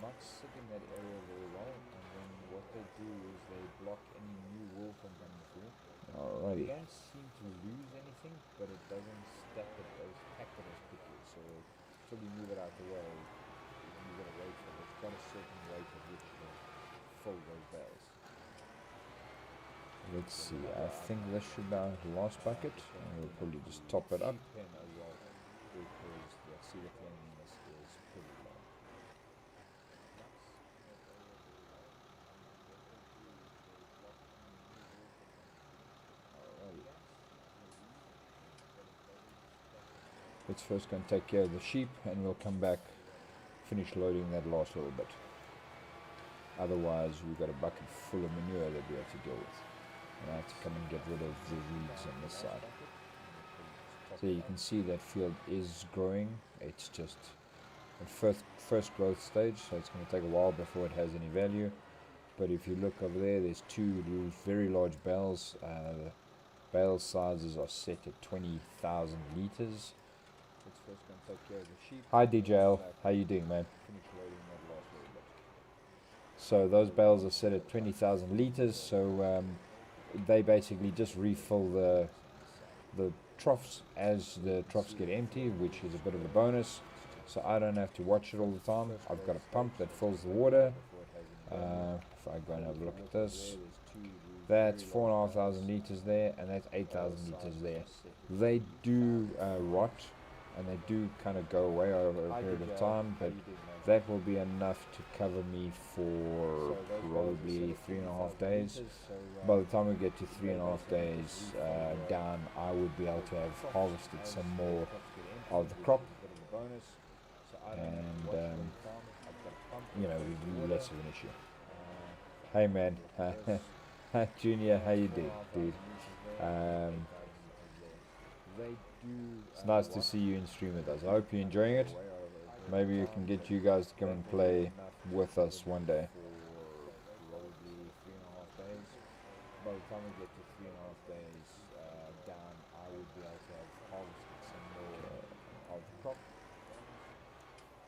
Not sit in that area very well, and then what they do is they block any new wool from coming through. Alrighty. You don't seem to lose anything, but it doesn't pack it as quickly. So until you move it out the way, you gotta wait for it. It's got a certain rate at which it will fill those bales. Let's see, I think this should be our last bucket, and we'll probably just top it up. Let's first go and take care of the sheep, and we'll come back, finish loading that last little bit. Otherwise, we've got a bucket full of manure that we have to deal with. And I have to come and get rid of the weeds on this side. So you can see that field is growing. It's just at first growth stage, so it's going to take a while before it has any value. But if you look over there, there's 2 very large bales. The bale sizes are set at 20,000 liters. Let's first go and take care of the sheep. Hi DJL, how you doing, man? So those bales are set at 20,000 liters, so they basically just refill the troughs as the troughs get empty, which is a bit of a bonus. So I don't have to watch it all the time. I've got a pump that fills the water. If I go and have a look at this, that's 4,500 liters there, and that's 8,000 liters there. They do rot, and they do kind of go away over a period of time, but that will be enough to cover me for probably 3.5 days. By the time we get to 3.5 days down, I would be able to have harvested some more of the crop, and we do less of an issue. Hey man, Junior, how you doing, dude? It's nice to see you in stream with us. I hope you're enjoying it. Maybe we can get you guys to come and play with us one day. By the time we get to 3.5 days down, I would be able to have harvested some more of the crop.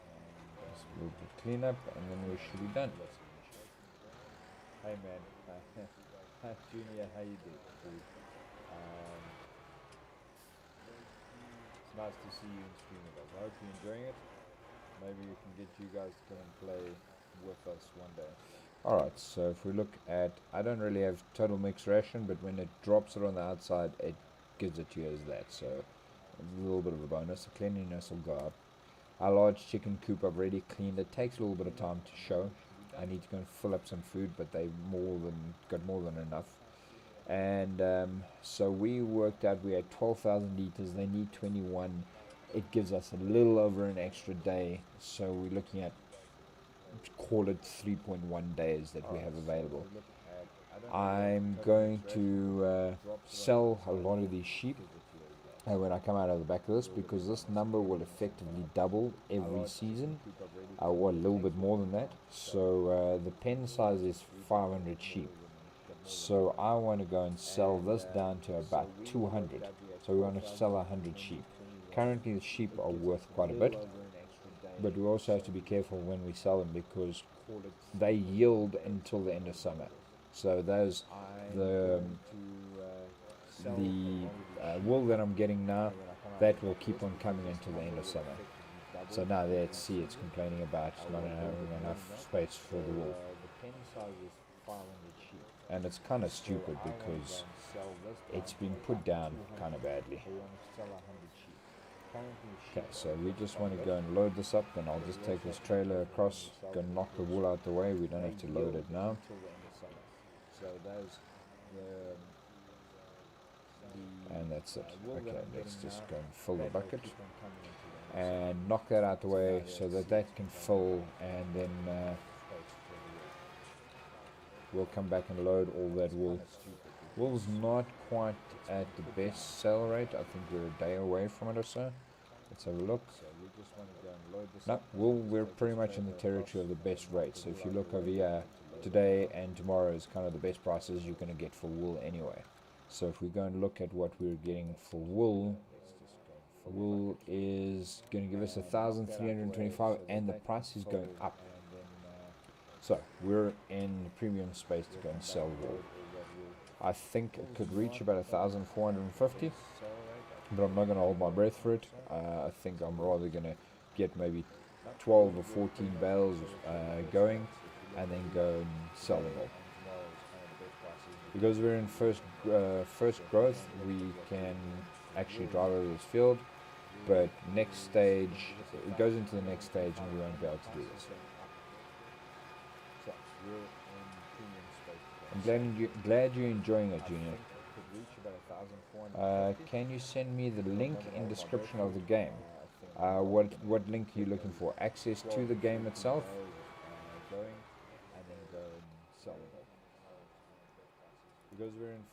And just a little bit clean up, and then we should be done. Hey man, Junior, how you doing? It's nice to see you in stream with us. I hope you're enjoying it. maybe we can get you guys to come and play with us one day. Alright, so if we look at, I don't really have total mixed ration, but when it drops it on the outside, it gives it to you as that, so a little bit of a bonus. The cleanliness will go up. Our large chicken coop I've already cleaned. It takes a little bit of time to show. I need to go and fill up some food, but they've got more than enough. And so we worked out we had 12,000 liters. They need 21. It gives us a little over an extra day, so we're looking at, call it 3.1 days that we have available. I'm going to sell a lot of these sheep when I come out of the back of this, because this number will effectively double every season, or a little bit more than that. So the pen size is 500 sheep. So I want to go and sell this down to about 200. So we want to sell 100 sheep. Currently the sheep are worth quite a bit, but we also have to be careful when we sell them, because they yield until the end of summer. So the wool that I'm getting now, that will keep on coming until the end of summer. So now there at sea, it's complaining about not having enough space for the wool. And it's kind of stupid because it's been put down kind of badly. Okay, so we just want to go and load this up, and I'll just take this trailer across, go and knock the wool out the way. We don't have to load it now. And that's it. Okay, let's just go and fill the bucket and knock that out the way so that that can fill, and then we'll come back and load all that wool. Wool's not quite at the best sell rate. I think we're a day away from it or so. Let's have a look. No, wool, we're pretty much in the territory of the best rate. So if you look over here, today and tomorrow is kind of the best prices you're going to get for wool anyway. So if we go and look at what we're getting for wool, wool is going to give us 1,325, and the price is going up. So we're in premium space to go and sell wool. I think it could reach about 1,450, but I'm not going to hold my breath for it. I think I'm rather going to get maybe 12 or 14 bales going, and then go and sell them all. Because we're in first growth, we can actually drive over this field, but next stage, it goes into the next stage and we won't be able to do this. I'm glad you're enjoying it, Junior. Can you send me the link in description of the game? What link are you looking for? Access to the game itself? Because we're in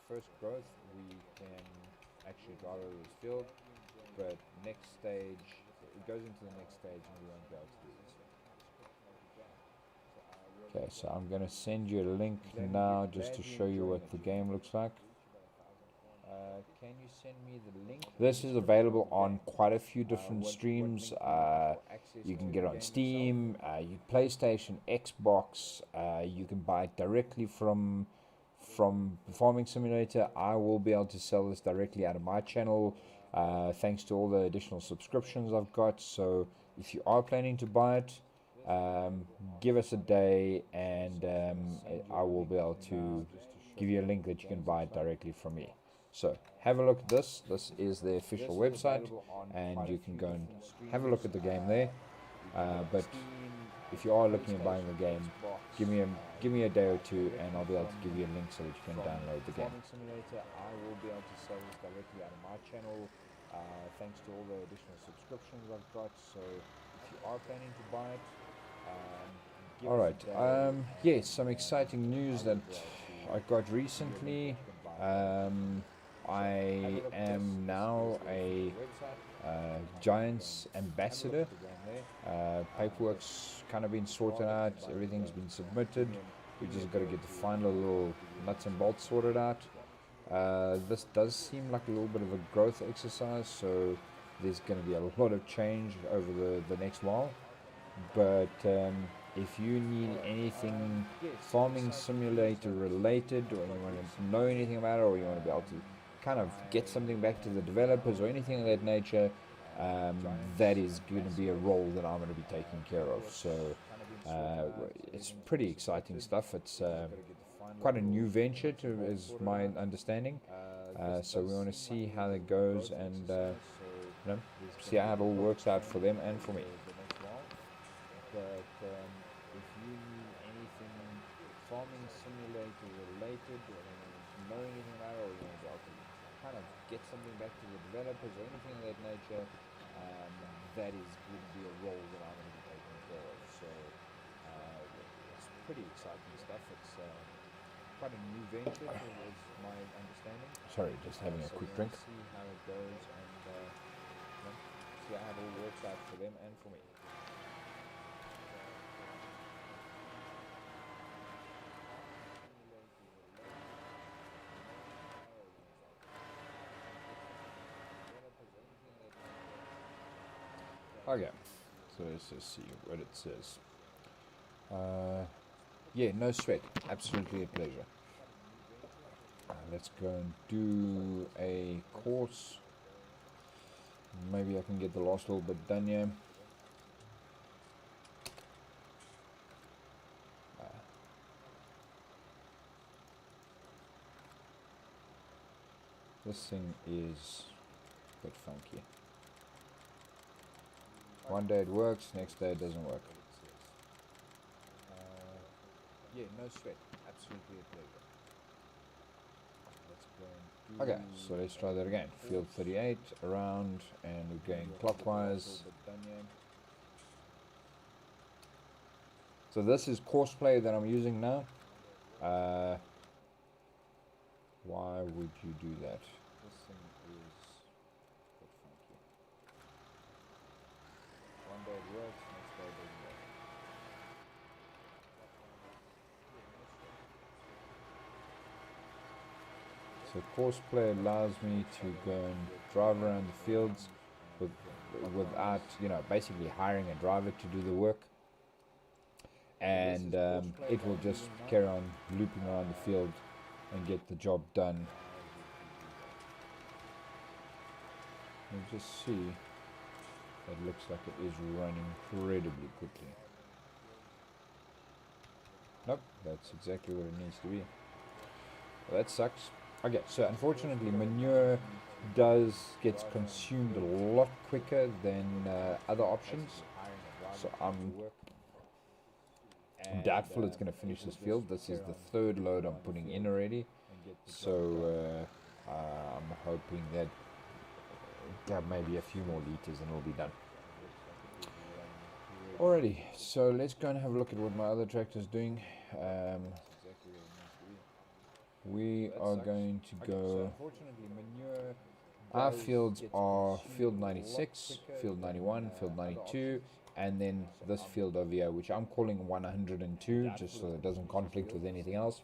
first growth, we can actually drive over this field, but next stage, it goes into the next stage and we won't be able to do this. Okay, so I'm going to send you a link now just to show you what the game looks like. Can you send me the link? This is available on quite a few different streams. You can get it on Steam, PlayStation, Xbox. You can buy it directly from Farming Simulator. I will be able to sell this directly out of my channel, thanks to all the additional subscriptions I've got. So if you are planning to buy it, give us a day, and I will be able to give you a link that you can buy it directly from me. So have a look at this. This is the official website, and you can go and have a look at the game there. But if you are looking at buying the game, give me a day or two, and I'll be able to give you a link so that you can download the game. I will be able to sell this directly out of my channel, thanks to all the additional subscriptions I've got. So if you are planning to buy it, alright, yes, some exciting news that I got recently. I am now a Giants ambassador. Paperwork's kind of been sorted out, everything's been submitted. We just got to get the final little nuts and bolts sorted out. This does seem like a little bit of a growth exercise, so there's going to be a lot of change over the next while. But if you need anything Farming Simulator related, or you want to know anything about it, or you want to be able to kind of get something back to the developers or anything of that nature, that is going to be a role that I'm going to be taking care of. So it's pretty exciting stuff. It's quite a new venture, is my understanding. So we want to see how that goes and see how it all works out for them and for me. But if you need anything farming simulator related, or know anything about it, or you want to kind of get something back to the developers or anything of that nature, that is going to be a role that I'm going to be taking care of. So it's pretty exciting stuff. It's quite a new venture, is my understanding. Sorry, just having a quick drink. See how it goes and see how it all works out for them and for me. Okay, so let's just see what it says. Yeah, no sweat. Absolutely a pleasure. Let's go and do a course. Maybe I can get the last little bit done here. This thing is a bit funky. One day it works, next day it doesn't work. Yeah, no sweat. Absolutely a pleasure. Okay, so let's try that again. Field 38, around, and we're going clockwise. So this is courseplay that I'm using now. Why would you do that? This thing is a bit funky. One day it works, next day it doesn't work. So courseplay allows me to go and drive around the fields without, basically hiring a driver to do the work. And it will just carry on looping around the field and get the job done. You just see it looks like it is running incredibly quickly. Nope, that's exactly what it needs to be. Well, that sucks. Okay, so unfortunately manure gets consumed a lot quicker than other options. So I'm doubtful it's going to finish this field. This is the third load I'm putting in already. So I'm hoping that maybe a few more liters and it'll be done. Alrighty, so let's go and have a look at what my other tractor's doing. We are going to go. Our fields are field 96, field 91, field 92, and then this field over here, which I'm calling 102, just so it doesn't conflict with anything else.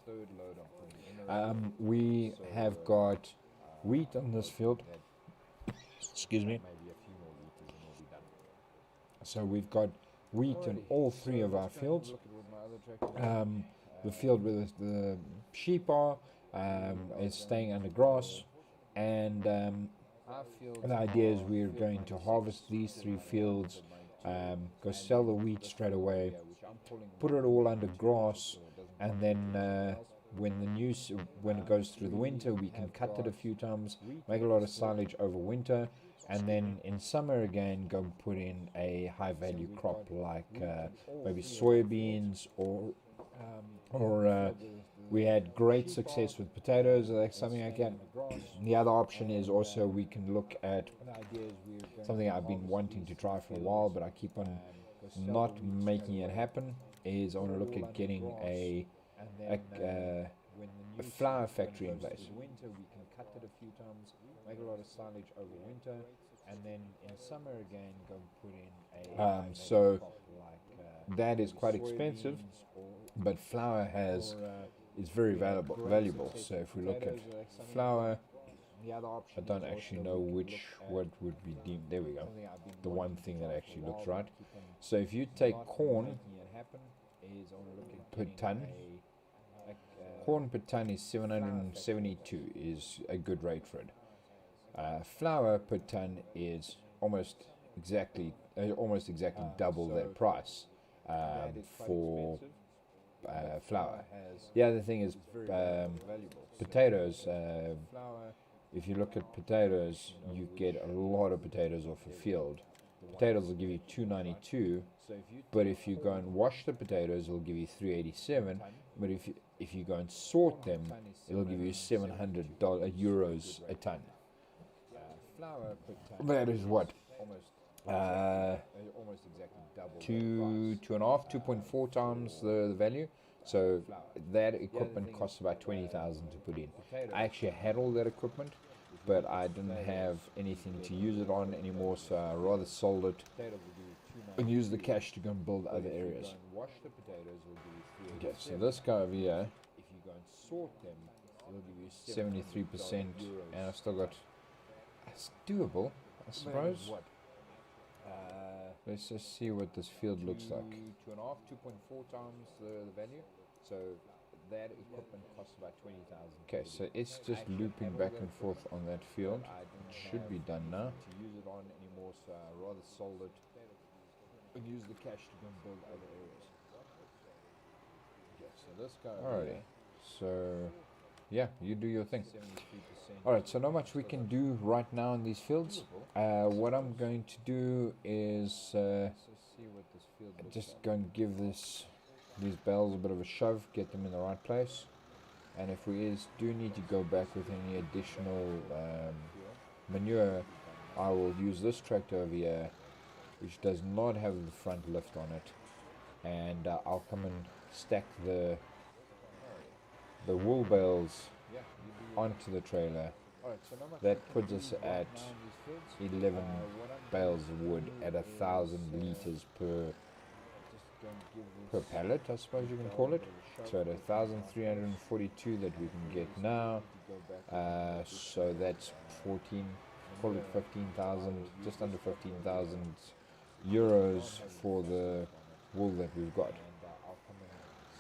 We have got wheat on this field. Excuse me. So we've got wheat in all three of our fields. The field where the sheep are is staying under grass, and the idea is we're going to harvest these three fields, go sell the wheat straight away, put it all under grass, and then when it goes through the winter, we can cut it a few times, make a lot of silage over winter, and then in summer again go and put in a high value crop like maybe soybeans or we had great success with potatoes or something like that. The other option is also we can look at something I've been wanting to try for a while, but I keep on not making it happen, is I want to look at getting a flour factory in place. Winter we can cut it a few times, make a lot of silage over winter, and then in summer again go put in a so that is quite expensive, but flour is very valuable. So if we look at flour, I don't actually know what would be deemed. There we go. The one thing that actually looks right. So if you take corn per ton, corn per ton is 772 is a good rate for it. Flour per ton is almost exactly double that price for flour. The other thing is potatoes. If you look at potatoes, you get a lot of potatoes off a field. Potatoes will give you $2.92, but if you go and wash the potatoes, it'll give you $3.87. But if you go and sort them, it'll give you €700 a ton. That is what? Two and a half, 2.4 times the value. So that equipment costs about 20,000 to put in. I actually had all that equipment, but I didn't have anything to use it on anymore, so I rather sold it and use the cash to go and build other areas. Okay, so this guy over here, 73%, and I've still got, it's doable, I suppose. Let's just see what this field looks like. 2.4 times the value. So that equipment costs about 20,000. Okay, so it's just looping back and forth on that field. It should be done now. To use it on anymore, so I rather sold it and use the cash to go and build other areas. Okay, so this guy. Alrighty. So yeah, you do your thing. Alright, so not much we can do right now in these fields. What I'm going to do is just go and give these bales a bit of a shove, get them in the right place. And if we do need to go back with any additional manure, I will use this tractor over here, which does not have the front lift on it. And I'll come and stack the wool bales onto the trailer. That puts us at 11 bales of wood at 1,000 liters per pallet, I suppose you can call it. So at 1,342 that we can get now, so that's 14, call it 15,000, just under 15,000 euros for the wool that we've got. I'll come and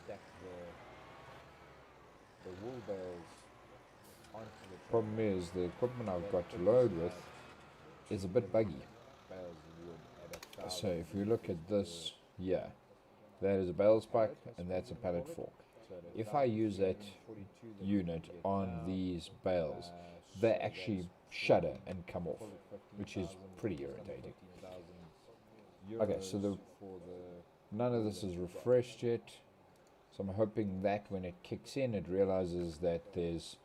stack the wool bales. Problem is, the equipment I've got to load with is a bit buggy. So if you look at this, that is a bale spike and that's a pallet fork. If I use that unit on these bales, they actually shudder and come off, which is pretty irritating. Okay, so none of this is refreshed yet, so I'm hoping that when it kicks in, it realizes that there's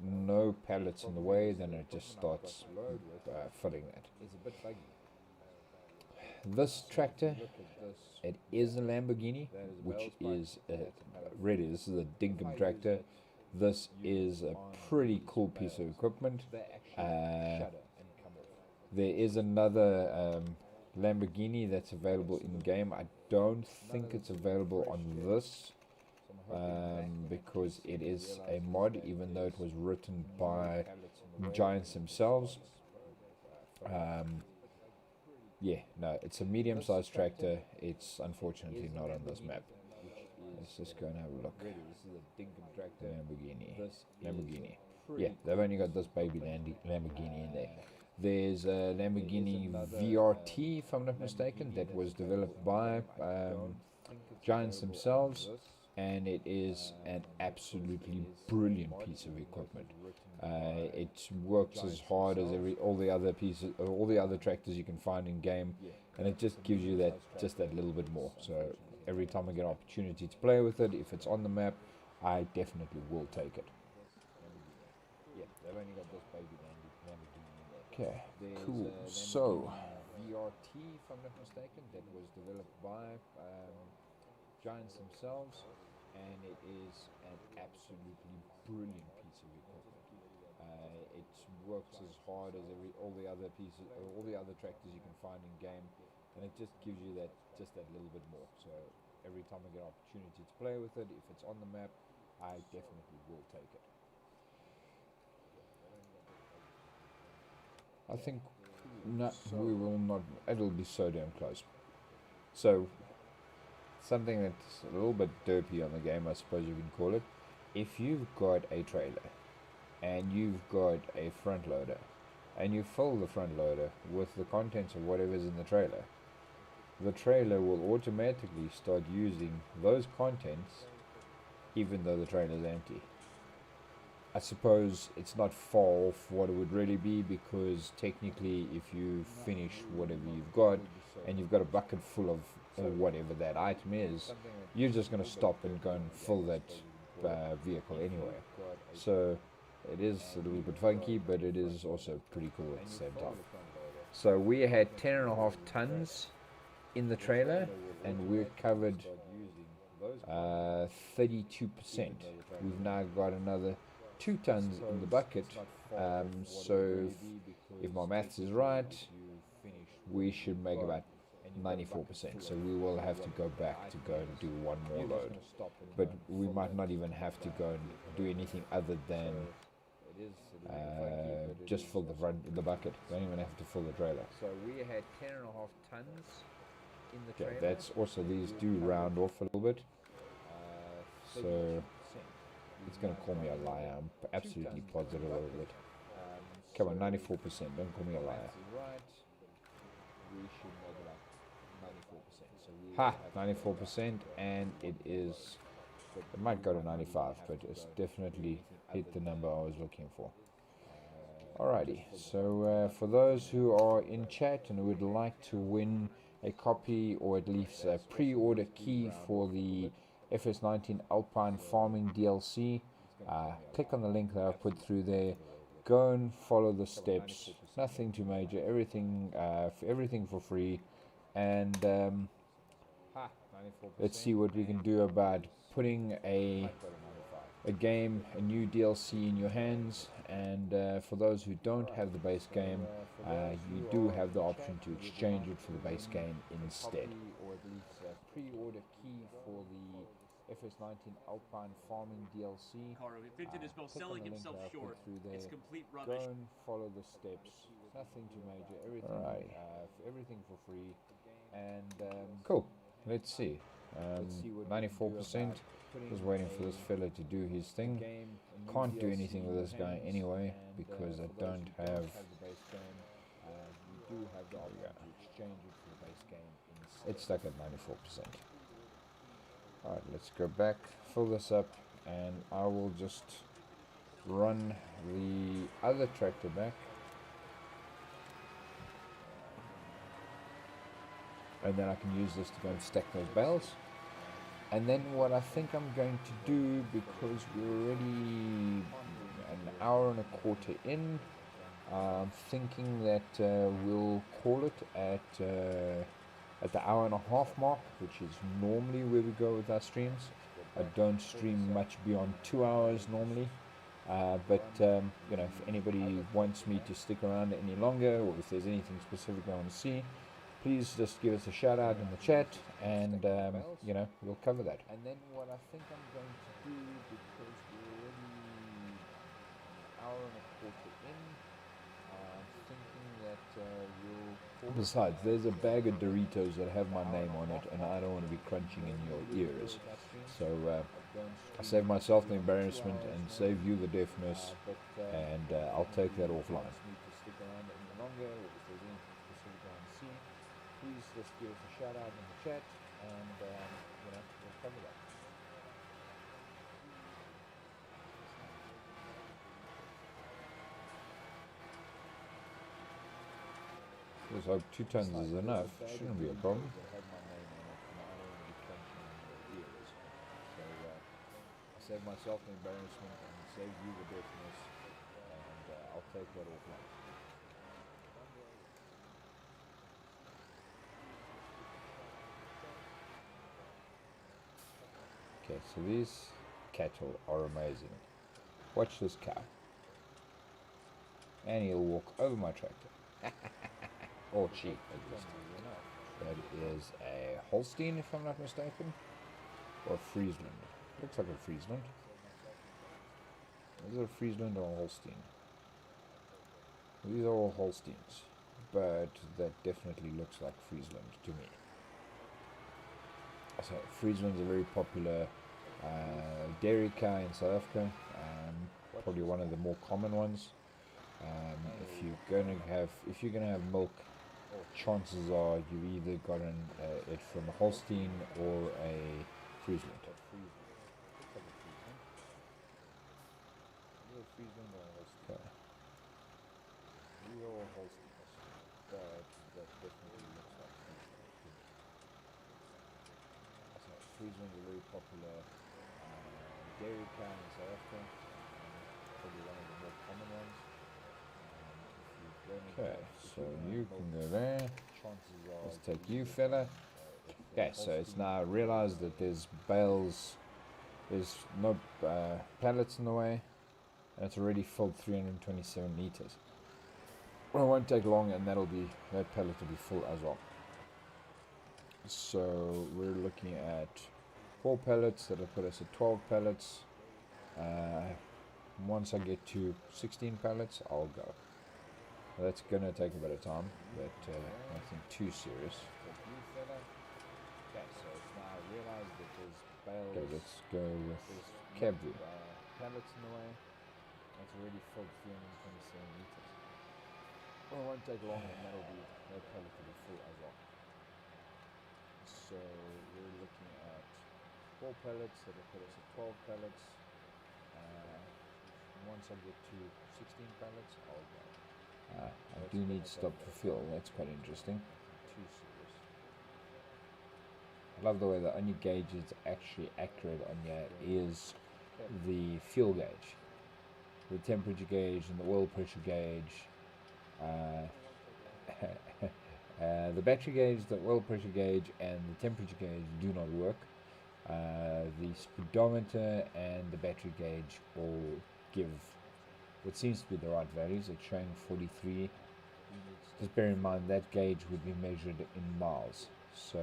no pallets in the way, then it just starts filling that. This tractor, it is a Lamborghini, which is really, this is a Dinkum tractor. This is a pretty cool piece of equipment. There is another Lamborghini that's available in game. I don't think it's available on this, because it is a mod, even though it was written by Giants themselves. It's a medium-sized tractor. It's unfortunately not on this map. Let's just go and have a look. Lamborghini. Yeah, they've only got this baby Lamborghini in there. There's a Lamborghini VRT, if I'm not mistaken, that was developed by Giants themselves, and it is an absolutely brilliant piece of equipment. It works as hard as all the other tractors you can find in game, and it just gives you that little bit more. So every time I get an opportunity to play with it, if it's on the map, I definitely will take it. Yeah, they've only got this baby Lamborghini. Okay, cool. So VRT, if I'm not mistaken, that was developed by Giants themselves, and it is an absolutely brilliant piece of equipment. It works as hard as all the other tractors you can find in game, and it just gives you that little bit more. So every time I get an opportunity to play with it, if it's on the map, I definitely will take it. I think we will not. It'll be so damn close. So something that's a little bit derpy on the game, I suppose you can call it. If you've got a trailer and you've got a front loader and you fill the front loader with the contents of whatever's in the trailer will automatically start using those contents even though the trailer is empty. I suppose it's not far off what it would really be, because technically if you finish whatever you've got and you've got a bucket full of whatever that item is, you're just going to stop and go and fill that vehicle anyway. So it is a little bit funky, but it is also pretty cool at the same time. So we had 10.5 tons in the trailer and we're covered 32%. We've now got another 2 tons in the bucket, so if my maths is right, we should make about 94%. So we will have to go back to go and do one more load, but we might not even have to go and do anything other than just fill the bucket. Don't even have to fill the trailer. So we had 10.5 tons in the trailer. That's also, these do round off a little bit, so it's going to call me a liar. I'm absolutely positive of it. Come on, 94%. Don't call me a liar. Ha! 94%, and it is. It might go to 95, but it's definitely hit the number I was looking for. Alrighty, so for those who are in chat and would like to win a copy or at least a pre-order key for the FS19 Alpine Farming DLC, click on the link that I've put through there. Go and follow the steps. Nothing too major. Everything for free. And let's see what we can do about putting a game, a new DLC in your hands. And for those who don't have the base game, you do have the option to exchange it for the base game instead. Or at least a pre-order key for the FS19 Alpine Farming DLC. Vinton is both selling himself short. It's complete rubbish. Go and follow the steps. Nothing too major. Everything for free. And cool. Let's see. 94%. Just waiting for this fella to do his thing. Can't do anything with this guy anyway because I don't have. It's stuck at 94%. Alright, let's go back, fill this up, and I will just run the other tractor back. And then I can use this to go and stack those bales. And then what I think I'm going to do, because we're already an hour and a quarter in, I'm thinking that we'll call it at the hour and a half mark, which is normally where we go with our streams. I don't stream much beyond 2 hours normally, but you know, if anybody wants me to stick around any longer, or if there's anything specific I want to see, please just give us a shout out in the chat, and you know, we'll cover that. And then what I think I'm going to do, because we're already an hour and a quarter in, thinking that we'll. Besides, there's a bag of Doritos that have my name on it, and I don't want to be crunching in your ears. So I save myself the embarrassment and save you the deafness, and I'll take that offline. Please just give us a shout out in the chat, and you know, we'll cover that. Let's hope 2 tons is enough. Shouldn't be a problem. I save myself the embarrassment and save you the deafness, and I'll take that offline. Okay, so these cattle are amazing. Watch this cow. And he'll walk over my tractor. Or she, at least. That is a Holstein, if I'm not mistaken. Or a Friesland. Looks like a Friesland. Is it a Friesland or a Holstein? These are all Holsteins. But that definitely looks like Friesland to me. So Friesland's a very popular dairy cow in South Africa, probably one of the more common ones. If you're gonna have milk, chances are you've either gotten it from a Holstein or a Friesland. Okay. Real Holsteins, but that definitely looks like Friesland. So Friesland is a very popular dairy cow in South Africa, probably one of the more common ones. Okay, so you can go there. Let's take you, fella. Okay, so it's now realized that there's bales, there's no pallets in the way, and it's already filled 327 liters. Well, it won't take long, and that pallet will be full as well. So we're looking at 4 pallets. That'll put us at 12 pallets. Once I get to 16 pallets, I'll go. That's gonna take a bit of time, but nothing too serious. Okay, so it's now realized that there's bales. Okay, let's go with cab view. Pallets in the way. That's already filled 327 liters. Well, it won't take long, and that pallet will be full as well. So we're looking at 4 pallets. That'll put us at 12 pallets. Once I get to 16 pallets, I'll go. I do need to stop for fuel. That's quite interesting. Too serious. I love the way the only gauge that's actually accurate on here is the fuel gauge. The temperature gauge and the oil pressure gauge. The battery gauge, the oil pressure gauge, and the temperature gauge do not work. The speedometer and the battery gauge all give what seems to be the right values. It's showing 43. Just bear in mind that gauge would be measured in miles. So,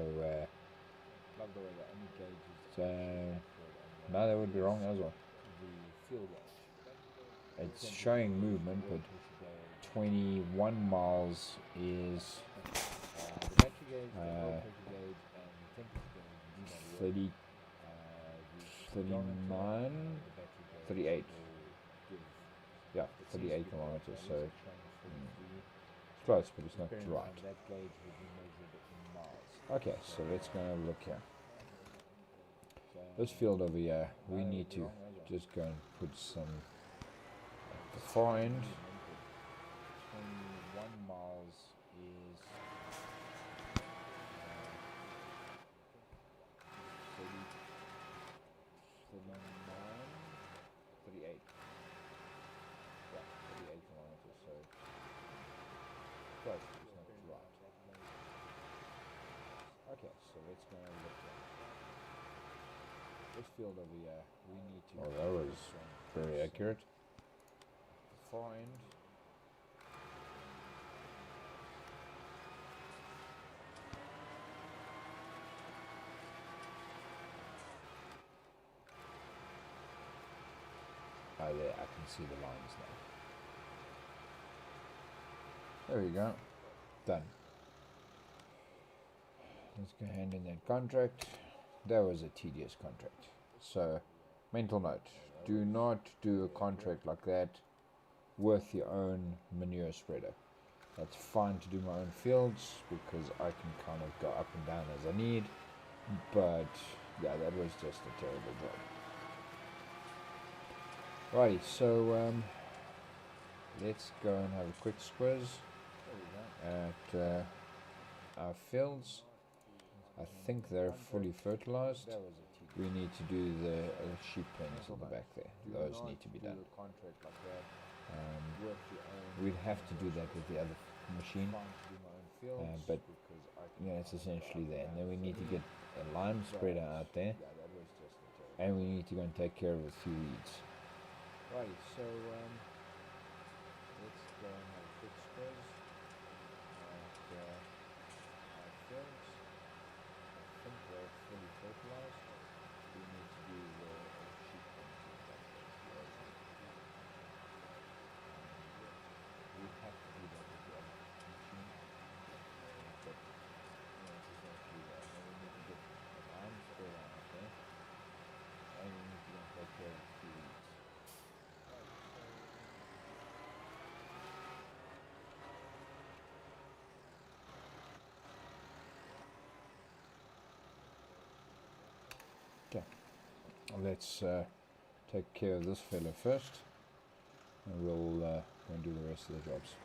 no, that would be wrong as well. It's showing movement, but 21 miles is 30, 39, 38. Yeah, 38 kilometers, so it's close, but it's not right. Okay, so let's go and have a look here. This field over here, we need to just go and put some at the far end. 21 miles is 38. Yeah, 38 kilometers, so close, but it's not right. Okay, so let's go and have a look here. This field over here, we need to... Oh, that was very accurate. Far end. Oh, there, I can see the lines now. There we go. Done. Let's go hand in that contract. That was a tedious contract. So, mental note, do not do a contract like that with your own manure spreader. That's fine to do my own fields because I can kind of go up and down as I need, but yeah, that was just a terrible job. Righty, so let's go and have a quick squiz at our fields. I think they're fully fertilized. We need to do the sheep pens on the back there. Those need to be done. We'd have to do that with the other machine, but yeah, it's essentially there. And then we need to get a lime spreader out there, and we need to go and take care of a few weeds. Right, so let's go and have a quick squiz at our fields. I think they're fully fertilized. We need to do the sheep pens on the back there. We have to do that with the other machine, but it's essentially that. And we need to get an arm spreader out there, and we need to go and take care of a few weeds. let's take care of this fella first, and we'll go and do the rest of the jobs.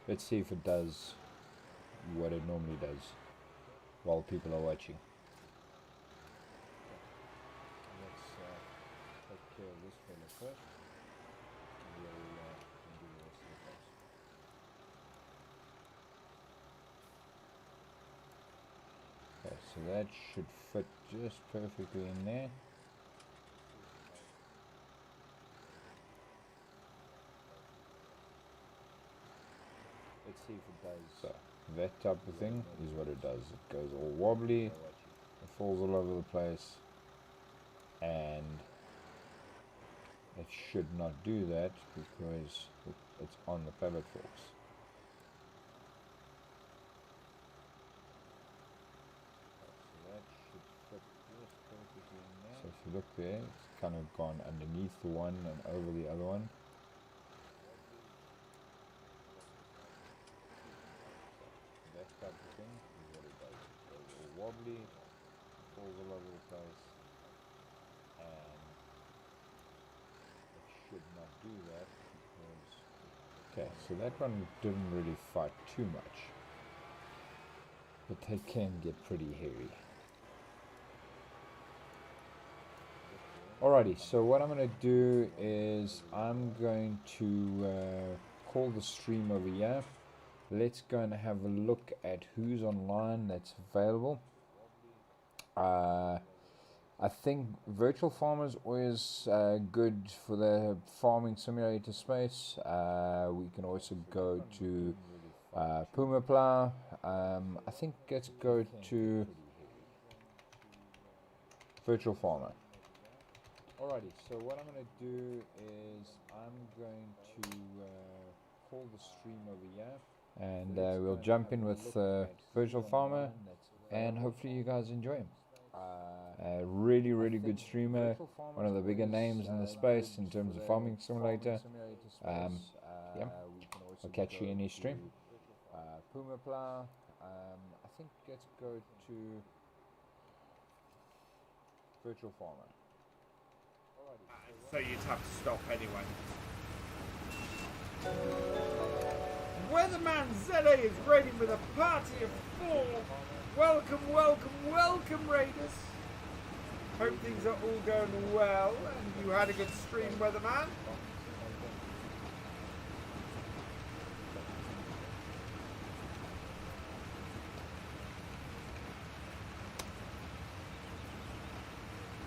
Let's see if it does what it normally does while people are watching. Let's take care of this fella first, and we'll do the rest of the jobs. Okay, so that should fit just perfectly in there. Let's see if it does. So that type of thing is what it does. It goes all wobbly, it falls all over the place, and it should not do that because it's on the pivot forks. So that should fit just perfectly in there. So if you look there, it's kind of gone underneath the one and over the other one. That type of thing is what it does. It goes all wobbly, falls all over the place, and it should not do that because... Okay, so that one didn't really fight too much, but they can get pretty hairy. Alrighty, so what I'm going to do is I'm going to call the stream over here. Let's go and have a look at who's online that's available. I think Virtual Farmer is always good for the farming simulator space. We can also go to Puma Plow. I think let's go to Virtual Farmer. Alrighty, so what I'm going to do is I'm going to call the stream over here. And we'll jump in with Virtual Farmer, and hopefully you guys enjoy him. Really good streamer, one of the bigger names in the space in terms of farming simulator. Yeah, I'll catch you in his stream. Puma Plow, I think let's go to Virtual Farmer. So you'd have to stop anyway. Weatherman Zele is raiding with a party of 4. Welcome, Raiders. Hope things are all going well and you had a good stream, Weatherman.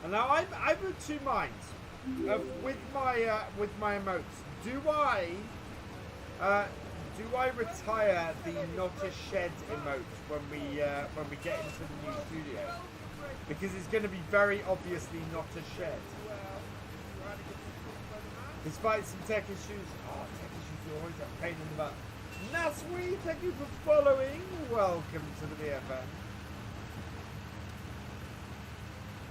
And now I'm of two minds with my emotes. Do I retire the not a shed emote when we get into the new studio? Because it's going to be very obviously not a shed. Despite some tech issues. Oh, tech issues are always a pain in the butt. Naswi, thank you for following. Welcome to the BFM.